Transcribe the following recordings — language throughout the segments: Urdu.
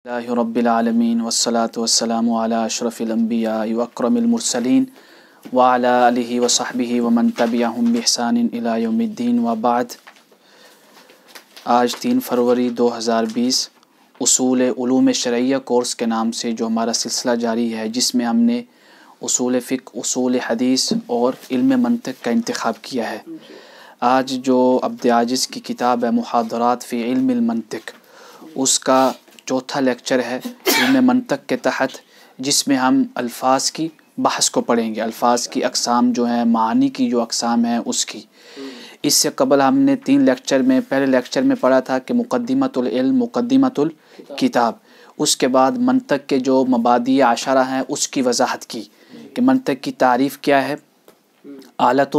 اللہ رب العالمین والصلاة والسلام علی اشرف الانبیاء واکرم المرسلین وعلی آلہ وصحبہ ومن تبعہم بإحسان الی یوم الدین وبعد۔ آج 3 فروری 2020 اصول علوم شرعیہ کورس کے نام سے جو ہمارا سلسلہ جاری ہے، جس میں ہم نے اصول فقہ، اصول حدیث اور علم منطق کا انتخاب کیا ہے۔ آج جو عبد عاجز کی کتاب ہے محاضرات فی علم المنطق، اس کا چوتھا لیکچر ہے علم منطق کے تحت، جس میں ہم الفاظ کی بحث کو پڑھیں گے، الفاظ کی اقسام جو ہیں، معانی کی جو اقسام ہیں اس کی۔ اس سے قبل ہم نے 3 لیکچر میں، پہلے لیکچر میں پڑھا تھا کہ مقدمۃ العلم، مقدمۃ الکتاب، اس کے بعد منطق کے جو مبادئ 10 ہیں اس کی وضاحت کی کہ منطق کی تعریف کیا ہے۔ آلۃ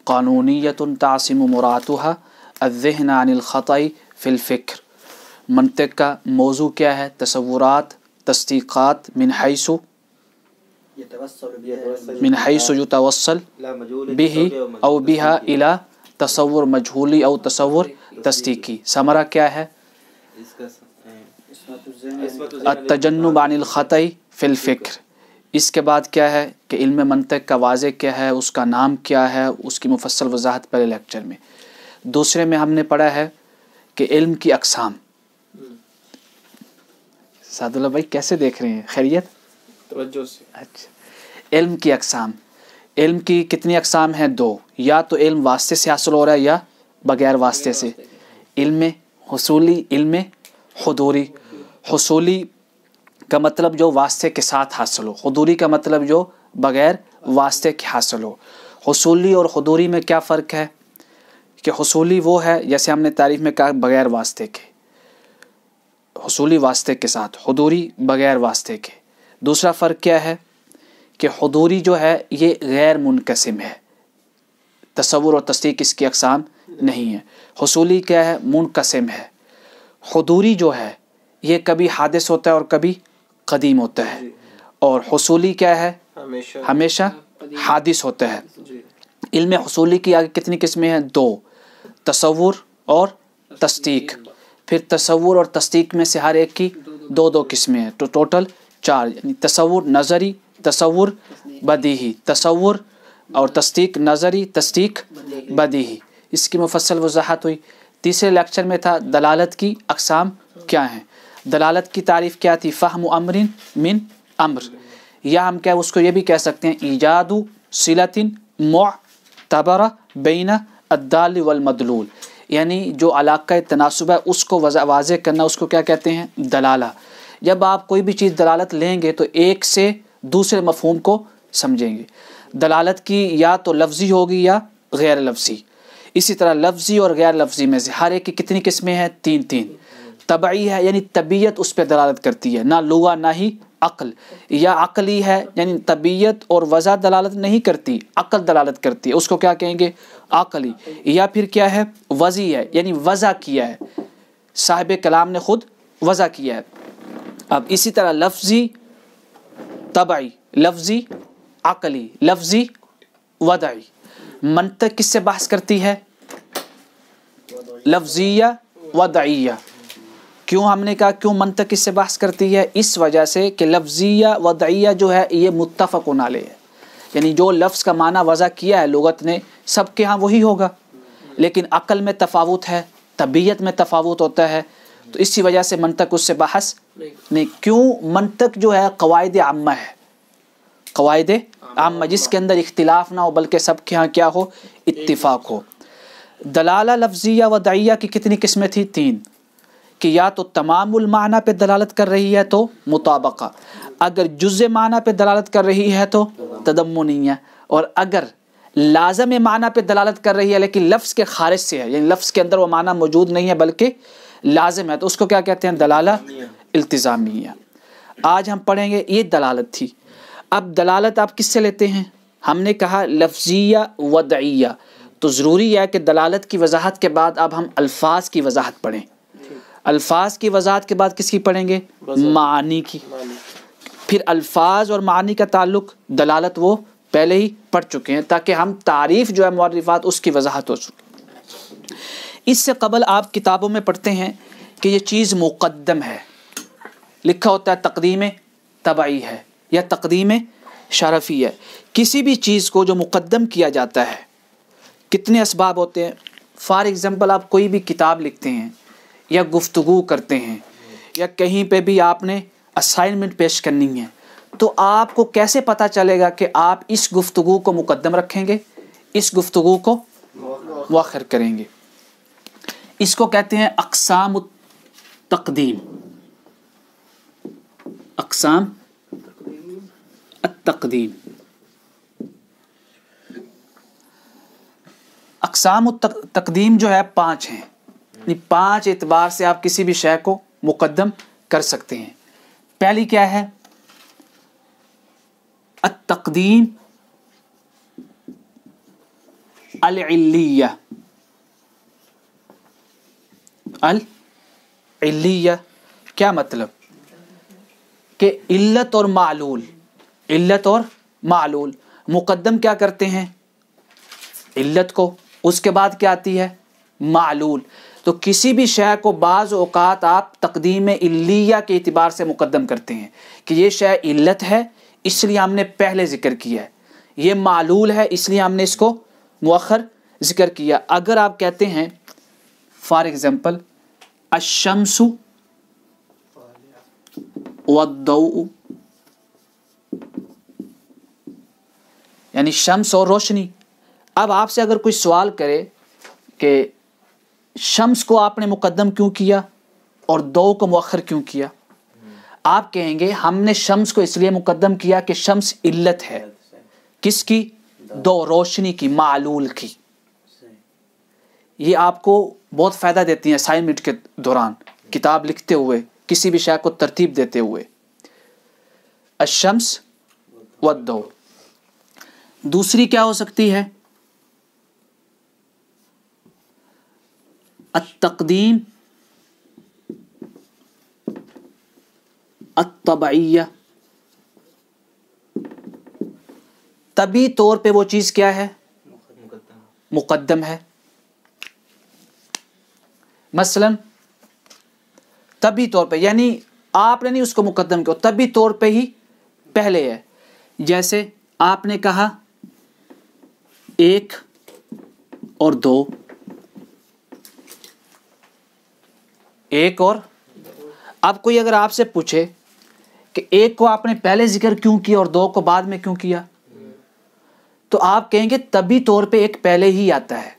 قانونیۃ تعصم مراعاتها الذہن عن الخطأ فی الفکر۔ منطق کا موضوع کیا ہے؟ تصورات، تصدیقات من حیث یتوصل به او بها الى تصور مجہولی او تصور تصدیقی۔ ثمرہ کیا ہے؟ التجنب عن الخطأ فی الفکر۔ اس کے بعد کیا ہے کہ علم منطق کا واضح کیا ہے، اس کا نام کیا ہے، اس کی مفصل وضاحت پہلے لیکچر میں۔ دوسرے میں ہم نے پڑھا ہے کہ علم کی اقسام۔ سعد اللہ بھائی کیسے دیکھ رہے ہیں؟ خیریت؟ توجہ سے۔ اچھا، علم کی اقسام۔ علم کی کتنی اقسام ہیں؟ 2۔ یا تو علم واسطے سے حاصل ہو رہا ہے یا بغیر واسطے سے۔ علم حصولی، علم حضوری۔ حصولی کا مطلب جو واسطے کے ساتھ حاصل ہو، حضوری کا مطلب جو بغیر واسطے کے حاصل ہو۔ حصولی اور حضوری میں کیا فرق ہے؟ کہ حصولی وہ ہے، جیسے ہم نے تعریف میں کہا، بغیر واسطے کے۔ حصولی واسطے کے ساتھ، حضوری بغیر واسطے کے۔ دوسرا فرق کیا ہے کہ حضوری جو ہے یہ غیر منقسم ہے، تصور اور تصدیق اس کی اقسام نہیں ہے۔ حصولی کیا ہے؟ منقسم ہے۔ حضوری جو ہے یہ کبھی حادث ہوتا ہے اور کبھی قدیم ہوتا ہے، اور حصولی کیا ہے؟ ہمیشہ حادث ہوتا ہے۔ علم حصولی کی آگے کتنی قسمیں ہیں؟ 2، تصور اور تصدیق۔ پھر تصور اور تصدیق میں سے ہر ایک کی 2 قسمیں ہیں، تو ٹوٹل 4، یعنی تصور نظری، تصور بدیہی، تصور اور تصدیق نظری، تصدیق بدیہی۔ اس کی مفصل وضاحت ہوئی۔ تیسرے لیکچر میں تھا دلالت کی اقسام کیا ہیں۔ دلالت کی تعریف کیا تھی؟ فہم امر من امر، یا ہم کیا اس کو یہ بھی کہہ سکتے ہیں ایجاد صلۃ معتبرہ بین الدال والمدلول، یعنی جو علاقہ تناسب ہے اس کو واضح کرنا، اس کو کیا کہتے ہیں؟ دلالہ۔ جب آپ کوئی بھی چیز دلالت لیں گے تو ایک سے دوسرے مفہوم کو سمجھیں گے۔ دلالت کی یا تو لفظی ہوگی یا غیر لفظی۔ اسی طرح لفظی اور غیر لفظی میں سے ہر ایک کی کتنی قسمیں ہیں؟ 3۔ طبعی ہے، یعنی طبیعت اس پہ دلالت کرتی ہے، نہ لغہ نہ ہی عقل۔ یا عقلی ہے، یعنی طبیعت اور وضع دلالت نہیں کرتی، عقل دلالت کرتی ہے، اس کو کیا کہیں گے؟ عقلی۔ یا پھر کیا ہے؟ وضعی ہے، یعنی وضع کیا ہے، صاحب کلام نے خود وضع کیا ہے۔ اب اسی طرح لفظی طبعی، لفظی عقلی، لفظی وضعی۔ منطق کس سے بحث کرتی ہے؟ لفظیہ وضعیہ۔ کیوں ہم نے کہا کیوں منطق اس سے بحث کرتی ہے؟ اس وجہ سے کہ لفظیہ وضعیہ جو ہے یہ متفق علیہ ہے، یعنی جو لفظ کا معنی وضع کیا ہے لغت نے، سب کے ہاں وہی ہوگا، لیکن عقل میں تفاوت ہے، طبیعت میں تفاوت ہوتا ہے، تو اسی وجہ سے منطق اس سے بحث نہیں۔ کیوں؟ منطق جو ہے قواعد عامہ ہے، قواعد عامہ جس کے اندر اختلاف نہ ہو بلکہ سب کے ہاں کیا ہو؟ اتفاق ہو۔ دلالہ لفظیہ وضعیہ کی کتنی قسمیں تھی؟ 3، کہ یا تو تمام المعنی پہ دلالت کر رہی ہے تو مطابقہ، اگر جزء معنی پہ دلالت کر رہی ہے تو تضمنیہ، اور اگر لازم معنی پہ دلالت کر رہی ہے لیکن لفظ کے خارج سے ہے، یعنی لفظ کے اندر وہ معنی موجود نہیں ہے بلکہ لازم ہے، تو اس کو کیا کہتے ہیں؟ دلالہ التزامیہ۔ آج ہم پڑھیں گے یہ دلالت تھی۔ اب دلالت آپ کس سے لیتے ہیں؟ ہم نے کہا لفظیہ وضعیہ، تو ضروری ہے کہ دلالت کی وضاحت کے بعد اب ہم الفاظ کی وضاحت پڑھیں۔ الفاظ کی وضاحت کے بعد کس کی پڑھیں گے؟ معانی کی۔ پھر الفاظ اور معانی کا تعلق دلالت وہ پہلے ہی پڑھ چکے ہیں، تاکہ ہم تعریف جو ہے معرفات اس کی وضاحت ہو سکے۔ اس سے قبل آپ کتابوں میں پڑھتے ہیں کہ یہ چیز مقدم ہے، لکھا ہوتا ہے تقدیم تبعی ہے یا تقدیم شرفی ہے. کسی بھی چیز کو جو مقدم کیا جاتا ہے کتنے اسباب ہوتے ہیں. فار ایگزامپل آپ کوئی بھی کتاب لکھتے ہیں یا گفتگو کرتے ہیں یا کہیں پہ بھی آپ نے اسائنمنٹ پیش کرنی ہے تو آپ کو کیسے پتہ چلے گا کہ آپ اس گفتگو کو مقدم رکھیں گے اس گفتگو کو مؤخر کریں گے. اس کو کہتے ہیں اقسام التقدیم. اقسام التقدیم. اقسام التقدیم جو ہے 5 ہیں. یعنی 5 اعتبار سے آپ کسی بھی شے کو مقدم کر سکتے ہیں. پہلی کیا ہے؟ التقدیم العلیہ. العلیہ کیا مطلب کہ علت اور معلول. علت اور معلول مقدم کیا کرتے ہیں؟ علت کو. اس کے بعد کیا آتی ہے؟ معلول. تو کسی بھی شے کو بعض اوقات آپ تقدیم علیہ کے اعتبار سے مقدم کرتے ہیں کہ یہ شے علت ہے اس لیے ہم نے پہلے ذکر کیا ہے, یہ معلول ہے اس لیے ہم نے اس کو مؤخر ذکر کیا. اگر آپ کہتے ہیں فار ایگزامپل الشمس والضوء, یعنی شمس اور روشنی. اب آپ سے اگر کوئی سوال کرے کہ شمس کو آپ نے مقدم کیوں کیا اور ضوء کو مؤخر کیوں کیا, آپ کہیں گے ہم نے شمس کو اس لیے مقدم کیا کہ شمس علت ہے. کس کی؟ ضوء, روشنی کی, معلول کی. یہ آپ کو بہت فائدہ دیتی ہیں اسائنمنٹ کے دوران کتاب لکھتے ہوئے کسی بھی شے کو ترتیب دیتے ہوئے. الشمس والضوء. دوسری کیا ہو سکتی ہے؟ التقدیم الطبعیہ. طبعی طور پہ وہ چیز کیا ہے؟ مقدم ہے. مثلا طبعی طور پہ, یعنی آپ نے نہیں اس کو مقدم کیا, طبعی طور پہ ہی پہلے ہے. جیسے آپ نے کہا 1 اور 2, 1 اور. اب کوئی اگر آپ سے پوچھے کہ 1 کو آپ نے پہلے ذکر کیوں کیا اور 2 کو بعد میں کیوں کیا, تو آپ کہیں گے طبعی طور پہ 1 پہلے ہی آتا ہے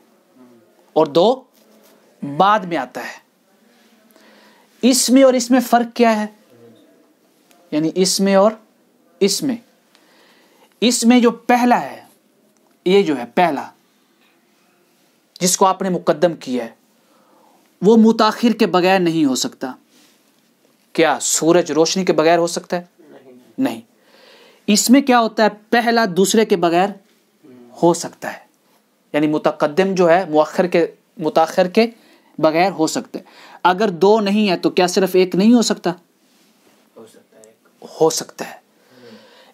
اور 2 بعد میں آتا ہے. اس میں اور اس میں فرق کیا ہے؟ یعنی اس میں اور اس میں جو پہلا ہے, یہ جو ہے پہلا جس کو آپ نے مقدم کیا ہے وہ متاخر کے بغیر نہیں ہو سکتا. کیا سورج روشنی کے بغیر ہو سکتا ہے؟ نہیں. اس میں کیا ہوتا ہے, پہلا دوسرے کے بغیر ہو سکتا ہے. یعنی متقدم جو ہے متاخر کے بغیر ہو سکتا ہے. اگر 2 نہیں ہے تو کیا صرف 1 نہیں ہو سکتا؟ ہو سکتا ہے.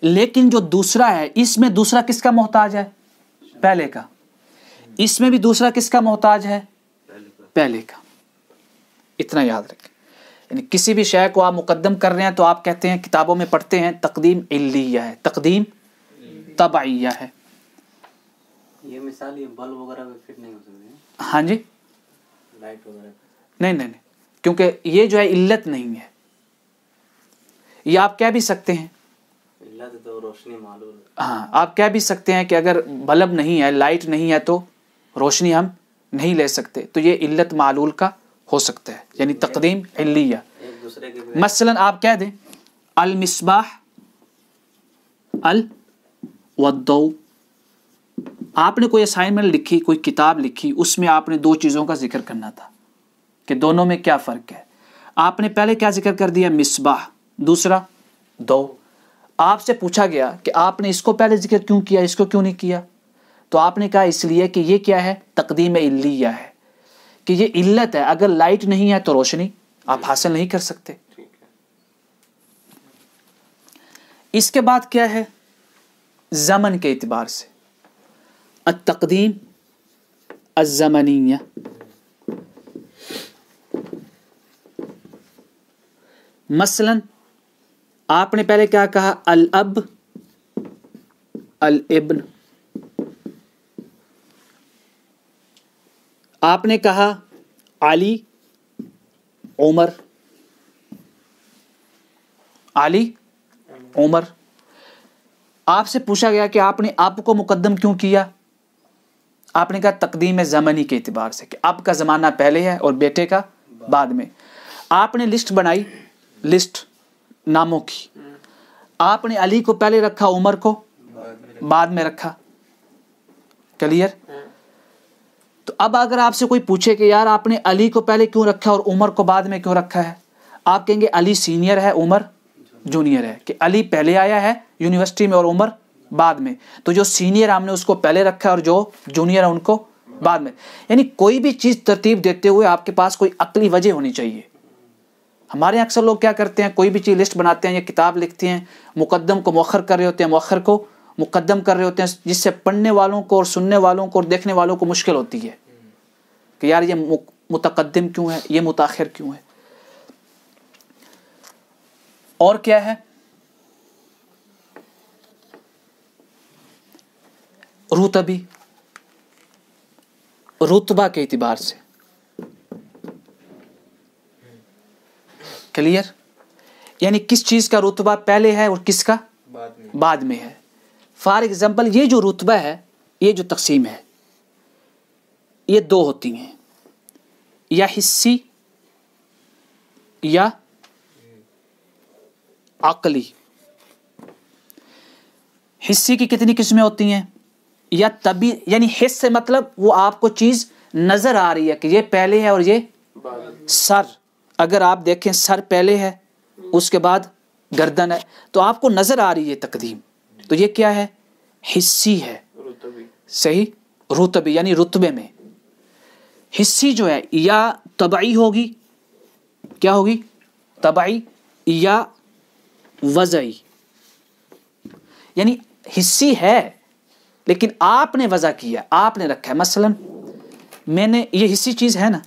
لیکن جو دوسرا ہے اس میں دوسرا کس کا محتاج ہے؟ پہلے کا. اس میں بھی دوسرا کس کا محتاج ہے؟ پہلے کا. اتنا یاد رکھیں. یعنی کسی بھی شے کو آپ مقدم کر رہے ہیں تو آپ کہتے ہیں, کتابوں میں پڑھتے ہیں تقدیم علیہ ہے, تقدیم تبعیہ ہے. یہ مثال یہ بلب وغیرہ میں فٹ نہیں ہو سکتی. ہاں جی, لائٹ وغیرہ نہیں, کیونکہ یہ جو ہے علت نہیں ہے. یہ آپ کہہ بھی سکتے ہیں, علت تو روشنی معلوم. ہاں آپ کہہ بھی سکتے ہیں کہ اگر بلب نہیں ہے, لائٹ نہیں ہے تو روشنی ہم نہیں لے سکتے. تو یہ علت معلول کا ہو سکتا ہے, یعنی تقدیم علیہ. ایک دوسرے کے مثلا آپ کہہ دیں المصباح والضوء. آپ نے کوئی اسائنمنٹ لکھی, کوئی کتاب لکھی, اس میں آپ نے 2 چیزوں کا ذکر کرنا تھا کہ دونوں میں کیا فرق ہے. آپ نے پہلے کیا ذکر کر دیا؟ مصباح, دوسرا ضوء. آپ سے پوچھا گیا کہ آپ نے اس کو پہلے ذکر کیوں کیا, اس کو کیوں نہیں کیا؟ تو آپ نے کہا اس لیے کہ یہ کیا ہے؟ تقدیم علیہ ہے, کہ یہ علت ہے. اگر لائٹ نہیں ہے تو روشنی آپ حاصل نہیں کر سکتے. اس کے بعد کیا ہے؟ زمن کے اعتبار سے التقدیم الزمنیہ. مثلا آپ نے پہلے کیا کہا؟ الاب، الابن. آپ نے کہا علی، عمر، علی، عمر. آپ سے پوچھا گیا کہ آپ نے اب کو مقدم کیوں کیا؟ آپ نے کہا تقدیم زمانی کے اعتبار سے، کہ اب کا زمانہ پہلے ہے اور بیٹے کا بعد میں. آپ نے لسٹ بنائی، لسٹ ناموں کی. آپ نے علی کو پہلے رکھا، عمر کو بعد میں رکھا. کلیئر؟ تو اب اگر آپ سے کوئی پوچھے کہ یار آپ نے علی کو پہلے کیوں رکھا اور عمر کو بعد میں کیوں رکھا ہے، آپ کہیں گے علی سینئر ہے، عمر جونیئر ہے، کہ علی پہلے آیا ہے یونیورسٹی میں اور عمر بعد میں. تو جو سینئر ہم نے اس کو پہلے رکھا اور جو جونیئر ہے ان کو بعد میں. یعنی کوئی بھی چیز ترتیب دیتے ہوئے آپ کے پاس کوئی عقلی وجہ ہونی چاہیے. ہمارے اکثر لوگ کیا کرتے ہیں، کوئی بھی چیز لسٹ بناتے ہیں یا کتاب لکھتے ہیں، مقدم کو مؤخر کر رہے ہوتے ہیں، مؤخر کو مقدم کر رہے ہوتے ہیں، جس سے پڑھنے والوں کو اور سننے والوں کو اور دیکھنے والوں کو مشکل ہوتی ہے کہ یار یہ متقدم کیوں ہے، یہ متاخر کیوں ہے. اور کیا ہے؟ رتبی، رتبہ کے اعتبار سے. کلیئر؟ یعنی کس چیز کا رتبہ پہلے ہے اور کس کا بعد میں ہے. فار ایگزامپل یہ جو رتبہ ہے، یہ جو تقسیم ہے، یہ دو ہوتی ہیں، یا حسی یا عقلی. حسی کی کتنی قسمیں ہوتی ہیں؟ یا طبی، یعنی حس سے مطلب وہ آپ کو چیز نظر آ رہی ہے کہ یہ پہلے ہے اور یہ سر. اگر آپ دیکھیں سر پہلے ہے، اس کے بعد گردن ہے، تو آپ کو نظر آ رہی ہے تقدیم. تو یہ کیا ہے؟ حسی ہے. صحیح، رتبی یعنی رتبے میں. حسی جو ہے یا طبعی ہوگی، کیا ہوگی؟ طبعی یا وضعی. یعنی حسی ہے لیکن آپ نے وضع کیا، آپ نے رکھا ہے. مثلا میں نے، یہ حسی چیز ہے نا،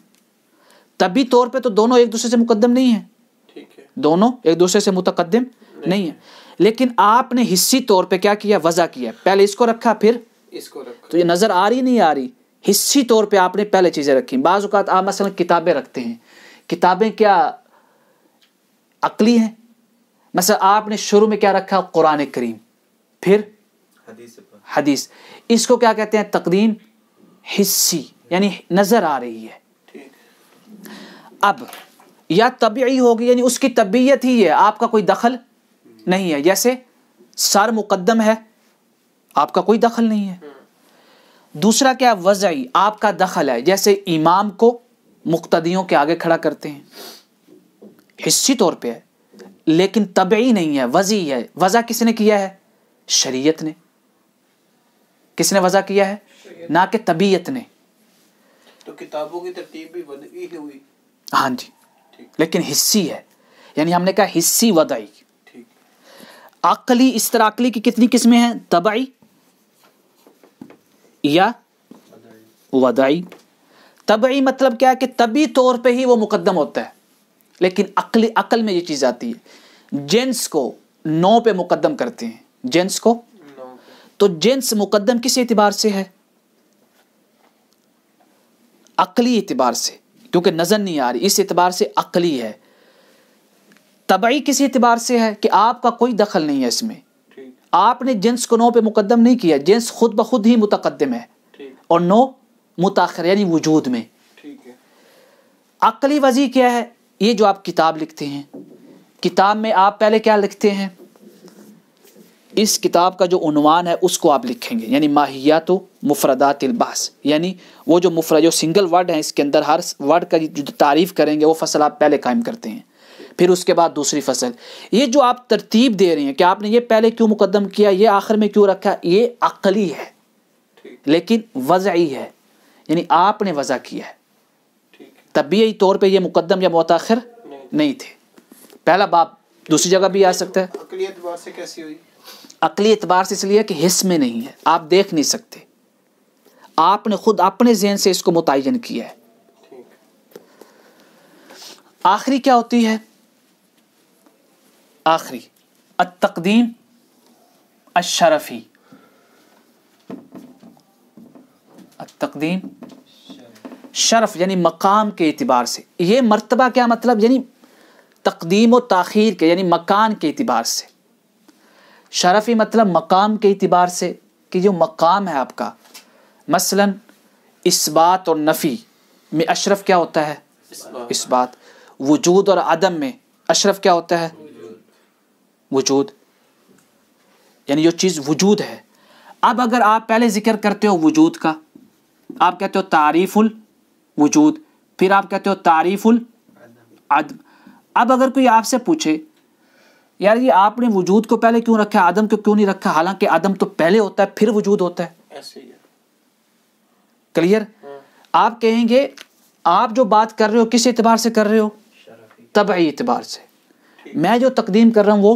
طبی طور پہ تو دونوں ایک دوسرے سے مقدم نہیں ہیں، دونوں ایک دوسرے سے متقدم نہیں ہیں، لیکن آپ نے حسی طور پہ کیا کیا؟ وضع کیا. پہلے اس کو رکھا پھر اس کو رکھا. تو یہ نظر آ رہی نہیں آ رہی؟ حسی طور پہ آپ نے پہلے چیزیں رکھی. بعض اوقات آپ مثلا کتابیں رکھتے ہیں، کتابیں کیا عقلی ہیں؟ مثلا آپ نے شروع میں کیا رکھا؟ قرآن کریم، پھر حدیث. اس کو کیا کہتے ہیں؟ تقدیم حسی، یعنی نظر آ رہی ہے. اب یا طبعی ہوگی، یعنی اس کی طبیعت ہی ہے، آپ کا کوئی دخل نہیں ہے. جیسے سر مقدم ہے، آپ کا کوئی دخل نہیں ہے. دوسرا کیا؟ وضعی، آپ کا دخل ہے. جیسے امام کو مقتدیوں کے آگے کھڑا کرتے ہیں، حسی طور پہ ہے لیکن طبعی نہیں ہے، وضعی ہے. وضع کس نے کیا ہے؟ شریعت نے. کس نے وضع کیا ہے؟ نہ کہ طبیعت نے. تو کتابوں کی ترتیب بھی وضعی ہوئی. ہاں جی، لیکن حسی ہے. یعنی ہم نے کہا حسی وضعی. عقلی، اس طرح عقلی کی کتنی قسمیں ہیں؟ طبعی یا وضعی. طبعی مطلب کیا ہے کہ طبی طور پہ ہی وہ مقدم ہوتا ہے، لیکن عقل میں یہ چیز آتی ہے. جنس کو نو پہ مقدم کرتے ہیں، جنس کو. تو جنس مقدم کس اعتبار سے ہے؟ عقلی اعتبار سے، کیونکہ نظر نہیں آ رہی، اس اعتبار سے عقلی ہے. طبعی کس اعتبار سے ہے؟ کہ آپ کا کوئی دخل نہیں ہے اس میں، آپ نے جنس کو نو پہ مقدم نہیں کیا، جنس خود بخود ہی متقدم ہے اور نو متاخر، یعنی وجود میں. عقلی وضعی کیا ہے؟ یہ جو آپ کتاب لکھتے ہیں، کتاب میں آپ پہلے کیا لکھتے ہیں؟ اس کتاب کا جو عنوان ہے اس کو آپ لکھیں گے، یعنی ماہیات و مفردات البحث، یعنی وہ جو مفرد، جو سنگل ورڈ ہیں، اس کے اندر ہر ورڈ کا جو تعریف کریں گے وہ فصل آپ پہلے قائم کرتے ہیں، پھر اس کے بعد دوسری فصل. یہ جو آپ ترتیب دے رہے ہیں کہ آپ نے یہ پہلے کیوں مقدم کیا، یہ آخر میں کیوں رکھا، یہ عقلی ہے لیکن وضعی ہے، یعنی آپ نے وضع کیا ہے. طبیعی طور پہ یہ مقدم یا متاخر نہیں تھے. پہلا باب دوسری جگہ بھی آ سکتا ہے. عقلی اعتبار سے کیسی ہوئی؟ عقلی اعتبار سے اس لیے کہ حس میں نہیں ہے، آپ دیکھ نہیں سکتے، آپ نے خود اپنے ذہن سے اس کو متعین کیا ہے. آخری کیا ہوتی ہے؟ آخری التقدیم الشرفی، التقدیم شرف یعنی مقام کے اعتبار سے. یہ مرتبہ کیا مطلب؟ یعنی تقدیم و تاخیر کے یعنی مکان کے اعتبار سے. شرفی مطلب مقام کے اعتبار سے کہ جو مقام ہے آپ کا. مثلا اثبات اور نفی میں اشرف کیا ہوتا ہے؟ اثبات. وجود اور عدم میں اشرف کیا ہوتا ہے؟ وجود، یعنی جو چیز وجود ہے. اب اگر آپ پہلے ذکر کرتے ہو وجود کا، آپ کہتے ہو تعریف الوجود، پھر آپ کہتے ہو تعریف العدم. اب اگر کوئی آپ سے پوچھے یار یہ آپ نے وجود کو پہلے کیوں رکھا، عدم کو کیوں نہیں رکھا، حالانکہ عدم تو پہلے ہوتا ہے پھر وجود ہوتا ہے. ایسے ہی ہے. کلیئر؟ آپ کہیں گے آپ جو بات کر رہے ہو کس اعتبار سے کر رہے ہو؟ طبعی اعتبار سے. میں جو تقدیم کر رہا ہوں وہ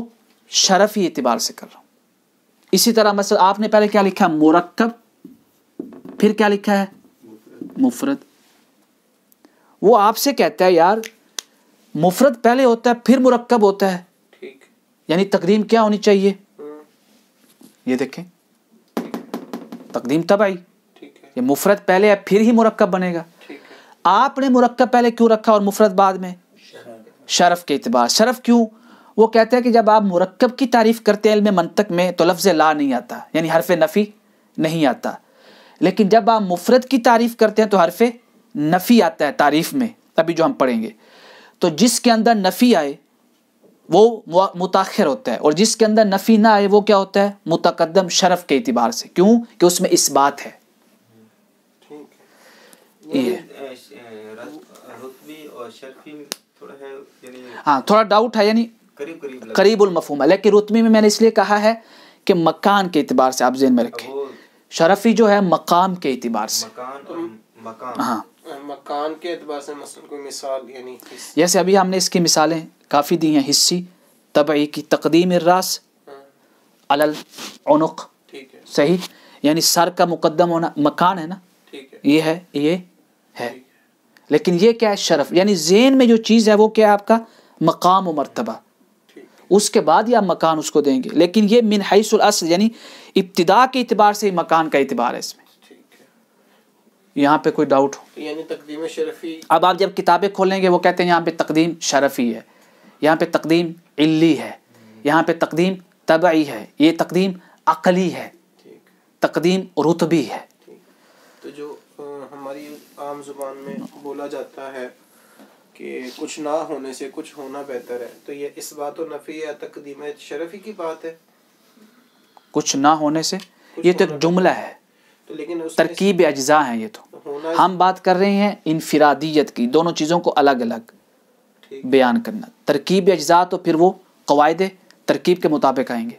شرفی اعتبار سے کر رہا ہوں. اسی طرح مثلا آپ نے پہلے کیا لکھا؟ مرکب، پھر کیا لکھا ہے؟ مفرد. وہ آپ سے کہتا ہے یار مفرد پہلے ہوتا ہے پھر مرکب ہوتا ہے، ٹھیک. یعنی تقدیم کیا ہونی چاہیے؟ یہ دیکھیں تقدیم طبعی، ٹھیک ہے. یہ مفرد پہلے ہے پھر ہی مرکب بنے گا. ٹھیک ہے. آپ نے مرکب پہلے کیوں رکھا اور مفرد بعد میں؟ شرف کے اعتبار. شرف کیوں؟ وہ کہتے ہیں کہ جب آپ مرکب کی تعریف کرتے ہیں علم منطق میں تو لفظ لا نہیں آتا، یعنی حرف نفی نہیں آتا. لیکن جب آپ مفرد کی تعریف کرتے ہیں تو حرف نفی آتا ہے تعریف میں، ابھی جو ہم پڑھیں گے. تو جس کے اندر نفی آئے وہ متاخر ہوتا ہے، اور جس کے اندر نفی نہ آئے وہ کیا ہوتا ہے؟ متقدم. شرف کے اعتبار سے. کیوں؟ کہ اس میں اثبات ہے. یہ رتبی اور شرفی تھوڑا ہے، یعنی ہاں تھوڑا ڈاؤٹ ہے، یعنی قریب المفہوم ہے. لیکن رتبی میں میں نے اس لیے کہا ہے کہ مکان کے اعتبار سے آپ ذہن میں رکھیں. شرفی جو ہے مقام کے اعتبار سے. ہاں مکان کے اعتبار سے. مثلا کوئی مثال یعنی جیسے ابھی ہم نے اس کی مثالیں کافی دی ہیں. حصی طبعی کی تقدیم الراس علی العنق، ٹھیک ہے. صحیح، یعنی سر کا مقدم ہونا مکان ہے نا، ٹھیک ہے. یہ ہے. لیکن یہ کیا ہے؟ شرف، یعنی ذہن میں جو چیز ہے وہ کیا ہے؟ آپ کا مقام و مرتبہ. اس کے بعد یا مکان اس کو دیں گے. لیکن یہ من حیث الاصل یعنی ابتدا کے اعتبار سے مکان کا اعتبار ہے اس میں. یہاں پہ کوئی ڈاؤٹ ہو؟ یعنی تقدیم شرفی. اب آپ جب کتابیں کھولیں گے وہ کہتے ہیں یہاں پہ تقدیم شرفی ہے، یہاں پہ تقدیم علی ہے، یہاں پہ تقدیم طبعی ہے، یہ تقدیم عقلی ہے، تقدیم رتبی ہے. تو جو ہماری عام زبان میں بولا جاتا ہے کہ کچھ نہ ہونے سے کچھ ہونا بہتر ہے، تو یہ اثبات و نفی یا تقدیم شرفی کی بات ہے. کچھ نہ ہونے سے یہ تو ایک جملہ ہے، لیکن ترکیب اجزاء ہیں. یہ تو ہم بات کر رہے ہیں انفرادیت کی، دونوں چیزوں کو الگ الگ بیان کرنا. ترکیب اجزاء تو پھر وہ قواعد ترکیب کے مطابق آئیں گے.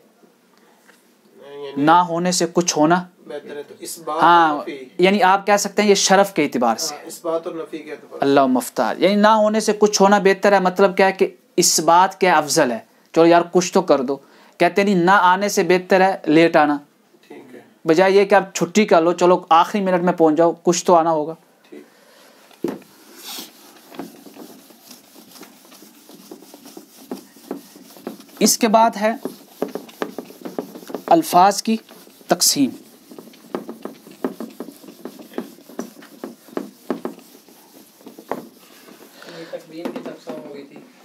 نہ ہونے سے کچھ ہونا بہتر ہے، تو اثبات ہاں، یعنی آپ کہہ سکتے ہیں یہ شرف کے اعتبار سے. اثبات اور نفی کے اعتبار. اللہ مفتار، یعنی نہ ہونے سے کچھ ہونا بہتر ہے. مطلب کیا ہے کہ اثبات کیا افضل ہے. چلو یار کچھ تو کر دو. کہتے نہیں نہ آنے سے بہتر ہے لیٹ آنا، بجائے یہ کہ آپ چھٹی کر لو، چلو آخری منٹ میں پہنچ جاؤ، کچھ تو آنا ہوگا. اس کے بعد ہے الفاظ کی تقسیم.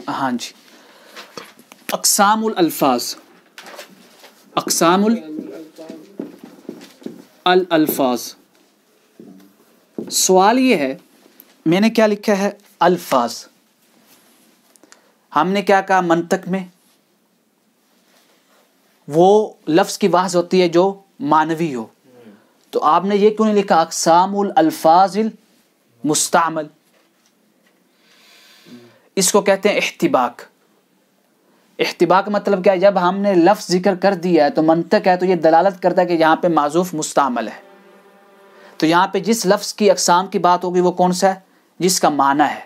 ہاں جی، اقسام الالفاظ. اقسام الالفاظ. سوال یہ ہے، میں نے کیا لکھا ہے؟ الفاظ. ہم نے کیا کہا منطق میں؟ وہ لفظ کی بحث ہوتی ہے جو معنوی ہو. تو آپ نے یہ کیوں نہیں لکھا اقسام الالفاظ المستعمل؟ اس کو کہتے ہیں احتباک. احتباک مطلب کیا ہے؟ جب ہم نے لفظ ذکر کر دیا ہے تو منطق ہے تو یہ دلالت کرتا ہے کہ یہاں پہ معذوف مستعمل ہے. تو یہاں پہ جس لفظ کی اقسام کی بات ہوگی وہ کون سا ہے؟ جس کا معنی ہے،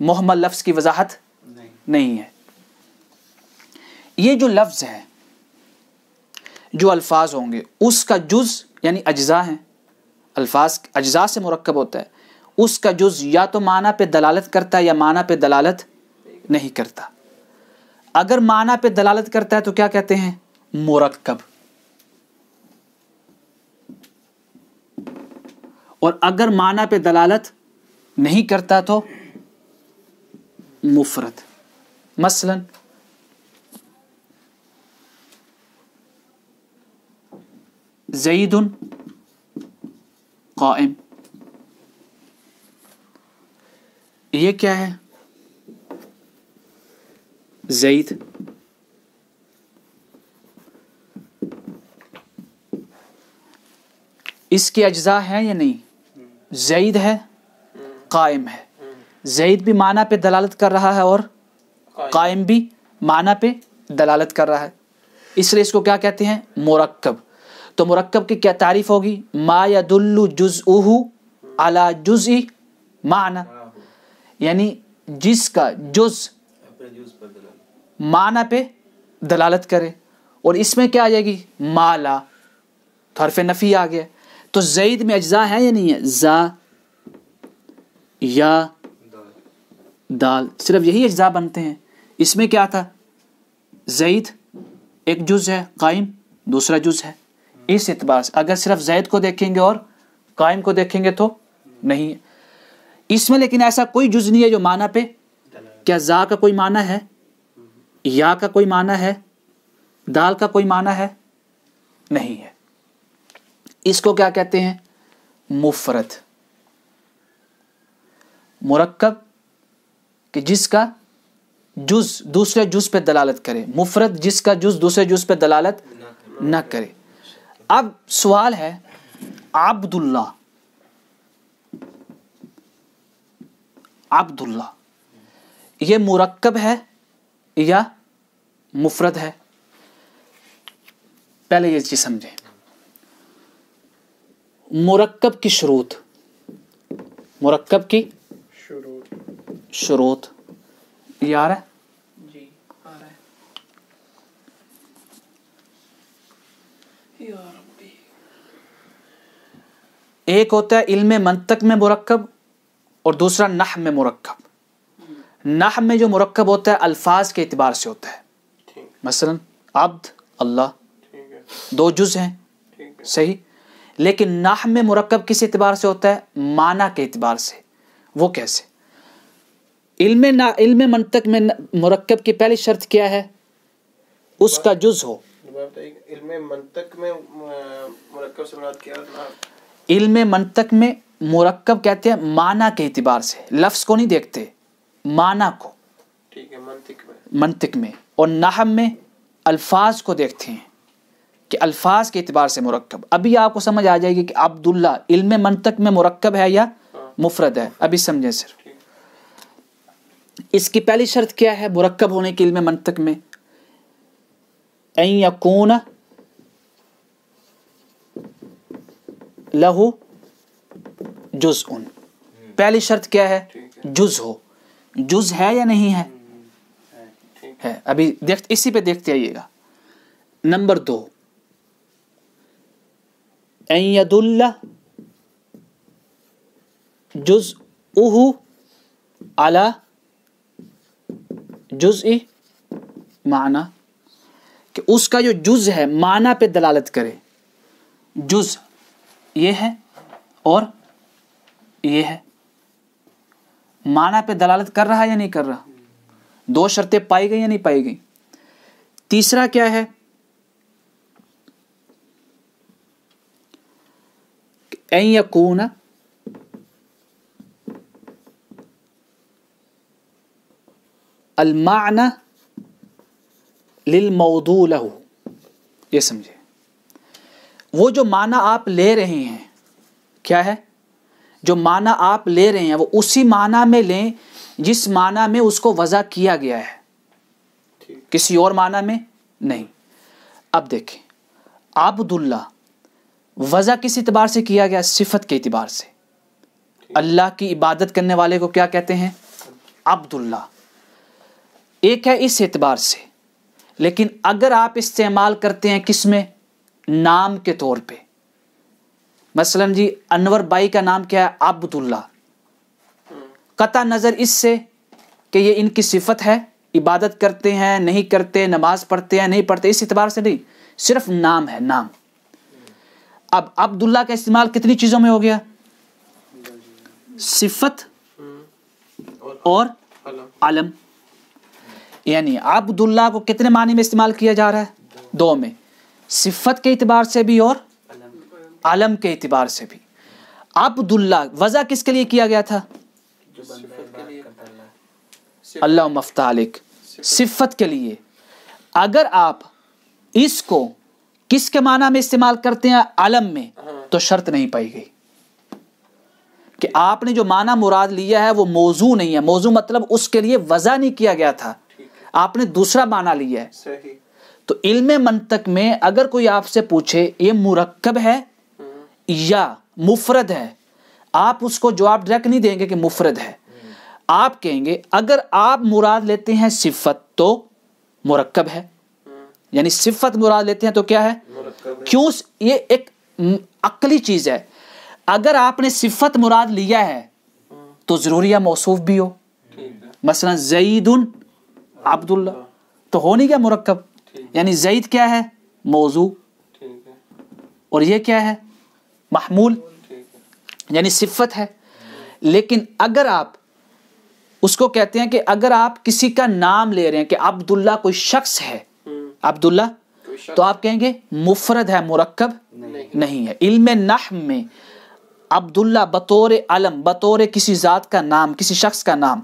محمل لفظ کی وضاحت نہیں ہے. یہ جو لفظ ہے، جو الفاظ ہوں گے اس کا جز یعنی اجزاء ہیں. الفاظ اجزاء سے مرکب ہوتا ہے. اس کا جز یا تو معنی پہ دلالت کرتا ہے یا معنی پہ دلالت نہیں کرتا. اگر معنی پہ دلالت کرتا ہے تو کیا کہتے ہیں؟ مرکب. اور اگر معنی پہ دلالت نہیں کرتا تو مفرد. مثلا زید قائم، یہ کیا ہے؟ زید. اس کے اجزاء ہیں یا نہیں؟ زید ہے، قائم ہے. زید بھی معنی پہ دلالت کر رہا ہے اور قائم بھی معنی پہ دلالت کر رہا ہے، اس لیے اس کو کیا کہتے ہیں؟ مرکب. تو مرکب کی کیا تعریف ہوگی؟ ما یدل جزءہ علی جزء معنی، یعنی جس کا جز معنی پہ دلالت کرے. اور اس میں کیا آ جائے گی؟ ما لا، تو حرف نفی آ گیا. تو زید میں اجزاء ہے یا نہیں ہے؟ زا، یا، دال، صرف یہی اجزاء بنتے ہیں. اس میں کیا تھا؟ زید ایک جز ہے، قائم دوسرا جز ہے. اس اعتبار سے اگر صرف زید کو دیکھیں گے اور قائم کو دیکھیں گے تو نہیں ہے اس میں. لیکن ایسا کوئی جز نہیں ہے جو معنی پہ. کیا زا کا کوئی معنی ہے؟ یا کا کوئی معنی ہے؟ دال کا کوئی معنی ہے؟ نہیں ہے. اس کو کیا کہتے ہیں؟ مفرد. مرکب کہ جس کا جز دوسرے جز پہ دلالت کرے، مفرد جس کا جز دوسرے جز پہ دلالت نہ کرے. اب سوال ہے، عبداللہ، عبداللہ یہ مرکب ہے یا مفرد ہے؟ پہلے یہ چیز سمجھیں. مرکب کی شروط، مرکب کی شروط یہ آ رہا ہے؟ جی آ رہا ہے. ایک ہوتا ہے علم منطق میں مرکب اور دوسرا نحو میں مرکب. نحو میں جو مرکب ہوتا ہے الفاظ کے اعتبار سے ہوتا ہے. مثلا عبد، اللہ، دو جز ہیں، صحیح. لیکن نحو میں مرکب کس اعتبار سے ہوتا ہے؟ معنی کے اعتبار سے. وہ کیسے؟ علم منطق میں مرکب کی پہلی شرط کیا ہے؟ اس کا جز ہو. علم منطق میں مرکب سے مراد کیا ہے؟ علم منطق میں مرکب کہتے ہیں معنی کے اعتبار سے، لفظ کو نہیں دیکھتے، معنی کو. ٹھیک ہے، منطق میں. اور نحو میں الفاظ کو دیکھتے ہیں کہ الفاظ کے اعتبار سے مرکب. ابھی آپ کو سمجھ آ جائے گی کہ عبداللہ علم منطق میں مرکب ہے یا مفرد ہے. ابھی سمجھیں. صرف اس کی پہلی شرط کیا ہے مرکب ہونے کے علم منطق میں؟ ان یکون لہو جزء. پہلی شرط کیا ہے؟ جز ہو. جز ہے یا نہیں ہے؟ ہے. ابھی اسی پہ دیکھتے آئیے گا. نمبر 2، ان یدل جزءہ علی جزء معنی، کہ اس کا جو جز ہے معنی پہ دلالت کرے. جز یہ ہے اور یہ ہے، معنی پہ دلالت کر رہا ہے یا نہیں کر رہا؟ دو شرطیں پائی گئی یا نہیں پائی گئی؟ تیسرا کیا ہے؟ ان یکون المعنی للموضوع لہ. یہ سمجھے، وہ جو معنی آپ لے رہے ہیں کیا ہے؟ جو معنی آپ لے رہے ہیں وہ اسی معنی میں لیں جس معنی میں اس کو وضع کیا گیا ہے، کسی اور معنی میں نہیں. اب دیکھیں، عبداللہ وضع کس اعتبار سے کیا گیا؟ صفت کے اعتبار سے. اللہ کی عبادت کرنے والے کو کیا کہتے ہیں؟ عبداللہ. ایک ہے اس اعتبار سے. لیکن اگر آپ استعمال کرتے ہیں کس میں؟ نام کے طور پہ. مثلا جی انور بائی کا نام کیا ہے؟ عبداللہ. قطع نظر اس سے کہ یہ ان کی صفت ہے عبادت کرتے ہیں نہیں کرتے، نماز پڑھتے ہیں نہیں پڑھتے، اس اعتبار سے نہیں، صرف نام ہے، نام۔ اب عبداللہ کا استعمال کتنی چیزوں میں ہو گیا؟ صفت اور علم، یعنی عبداللہ کو کتنے معنی میں استعمال کیا جا رہا ہے؟ دو میں، صفت کے اعتبار سے بھی اور علم کے اعتبار سے بھی۔ عبداللہ وضع کس کے لیے کیا گیا تھا؟ اللہ مفتح علیک، صفت کے لیے۔ اگر آپ اس کو کس کے معنی میں استعمال کرتے ہیں؟ علم میں، تو شرط نہیں پائی گئی کہ آپ نے جو معنی مراد لیا ہے وہ موضوع نہیں ہے۔ موضوع مطلب اس کے لیے وضع نہیں کیا گیا تھا، آپ نے دوسرا معنی لیا ہے۔ صحیح۔ تو علم منطق میں اگر کوئی آپ سے پوچھے یہ مرکب ہے یا مفرد ہے، آپ اس کو جواب ڈائریکٹ نہیں دیں گے کہ مفرد ہے، آپ کہیں گے اگر آپ مراد لیتے ہیں صفت تو مرکب ہے، یعنی صفت مراد لیتے ہیں تو کیا ہے؟ کیوں؟ یہ ایک عقلی چیز ہے، اگر آپ نے صفت مراد لیا ہے تو ضروری ہے موصوف بھی ہو، مثلا زید عبداللہ، تو ہو نہیں گیا مرکب، یعنی زید کیا ہے؟ موضوع، اور یہ کیا ہے؟ محمول، یعنی صفت ہے۔ لیکن اگر آپ اس کو کہتے ہیں کہ اگر آپ کسی کا نام لے رہے ہیں کہ عبداللہ کوئی شخص ہے، عبداللہ، تو آپ کہیں گے مفرد ہے، مرکب نہیں ہے۔ علم نحو میں عبداللہ بطور علم، بطور کسی ذات کا نام، کسی شخص کا نام،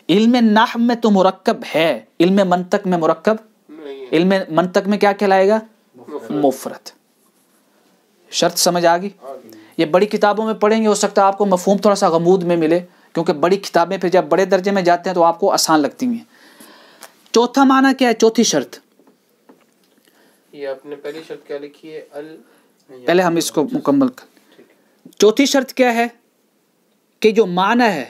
علم نحو میں تو مرکب ہے، علم منطق میں مرکب، علم منطق میں کیا کہلائے گا؟ مفرد۔ شرط سمجھ آ گئی؟ یہ بڑی کتابوں میں پڑھیں گے، ہو سکتا ہے آپ کو مفہوم تھوڑا سا غموض میں ملے، کیونکہ بڑی کتابیں پھر جب بڑے درجے میں جاتے ہیں تو آپ کو آسان لگتی ہیں۔ چوتھا معنی کیا ہے؟ چوتھی شرط، یہ آپ نے پہلی شرط کیا لکھی ہے؟ پہلے ہم اس کو مکمل کر۔ چوتھی شرط کیا ہے؟ کہ جو معنی ہے